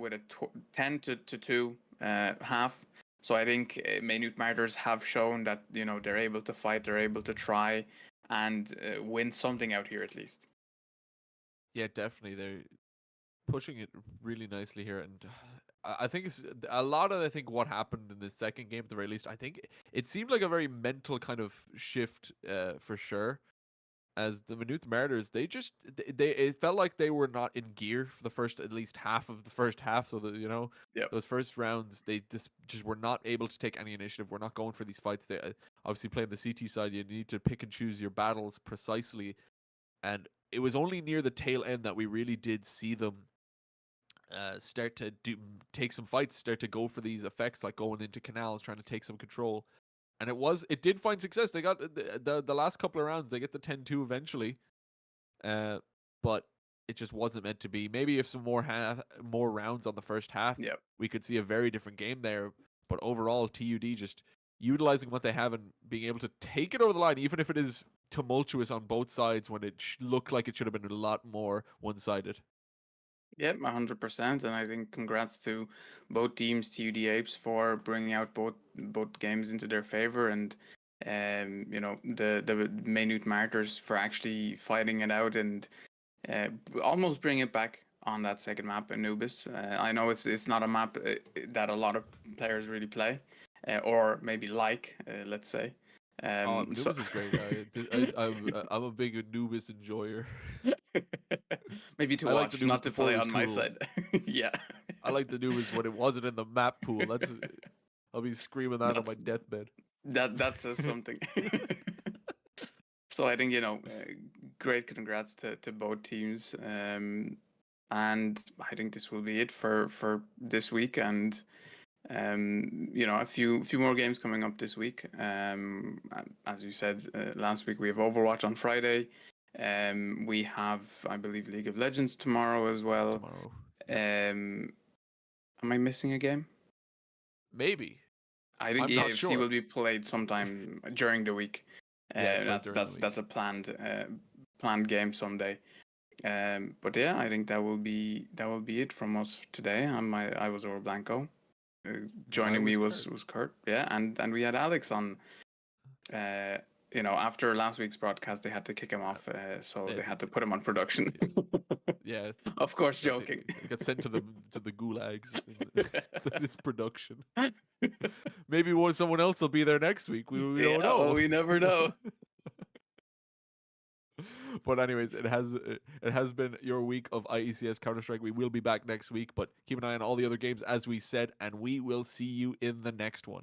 10-2 half. So I think Maynooth Martyrs have shown that, you know, they're able to fight, they're able to try and win something out here at least. Yeah, definitely. They're pushing it really nicely here. And I think it's a lot of, I think, what happened in the second game, at the very least. I think it seemed like a very mental kind of shift for sure. As the Maynooth Martyrs, it felt like they were not in gear for the first, at least half of the first half. So that, you know, those first rounds, they just were not able to take any initiative. We're not going for these fights. They obviously playing the CT side, you need to pick and choose your battles precisely. And it was only near the tail end that we really did see them start to take some fights, start to go for these effects, like going into canals, trying to take some control. And it did find success. They got the last couple of rounds, they get the 10-2 eventually. But it just wasn't meant to be. Maybe if some more rounds on the first half, we could see a very different game there. But overall, TUD just utilizing what they have and being able to take it over the line, even if it is tumultuous on both sides when it looked like it should have been a lot more one-sided. Yep, 100%. And I think congrats to both teams, TUD Apes, for bringing out both games into their favor, and you know, the Maynooth Martyrs for actually fighting it out and almost bring it back on that second map, Anubis. I know it's not a map that a lot of players really play, or maybe like, let's say. Anubis is great. I'm a big Anubis enjoyer. Maybe to watch, not to play on my side. Yeah. I like the Anubis when it wasn't in the map pool. I'll be screaming that on my deathbed. That says something. So I think, you know, great congrats to both teams. And I think this will be it for this week. And you know, a few more games coming up this week. As you said last week, we have Overwatch on Friday. We have, I believe, League of Legends tomorrow as well. Am I missing a game? Maybe. I think I'm not EAFC sure. will be played sometime during the week. Yeah, it's played during the week. That's a planned game someday. But yeah, I think that will be it from us today. I was Oro Blanco. Joining me was Kurt. Yeah, and we had Alex on. You know, after last week's broadcast, they had to kick him off, so they had to put him on production. Yeah, of course, joking. They got sent to the gulags. That is production. Maybe someone else will be there next week. We don't know. Oh, we never know. But anyways, it has been your week of IECS Counter-Strike. We will be back next week, but keep an eye on all the other games as we said, and we will see you in the next one.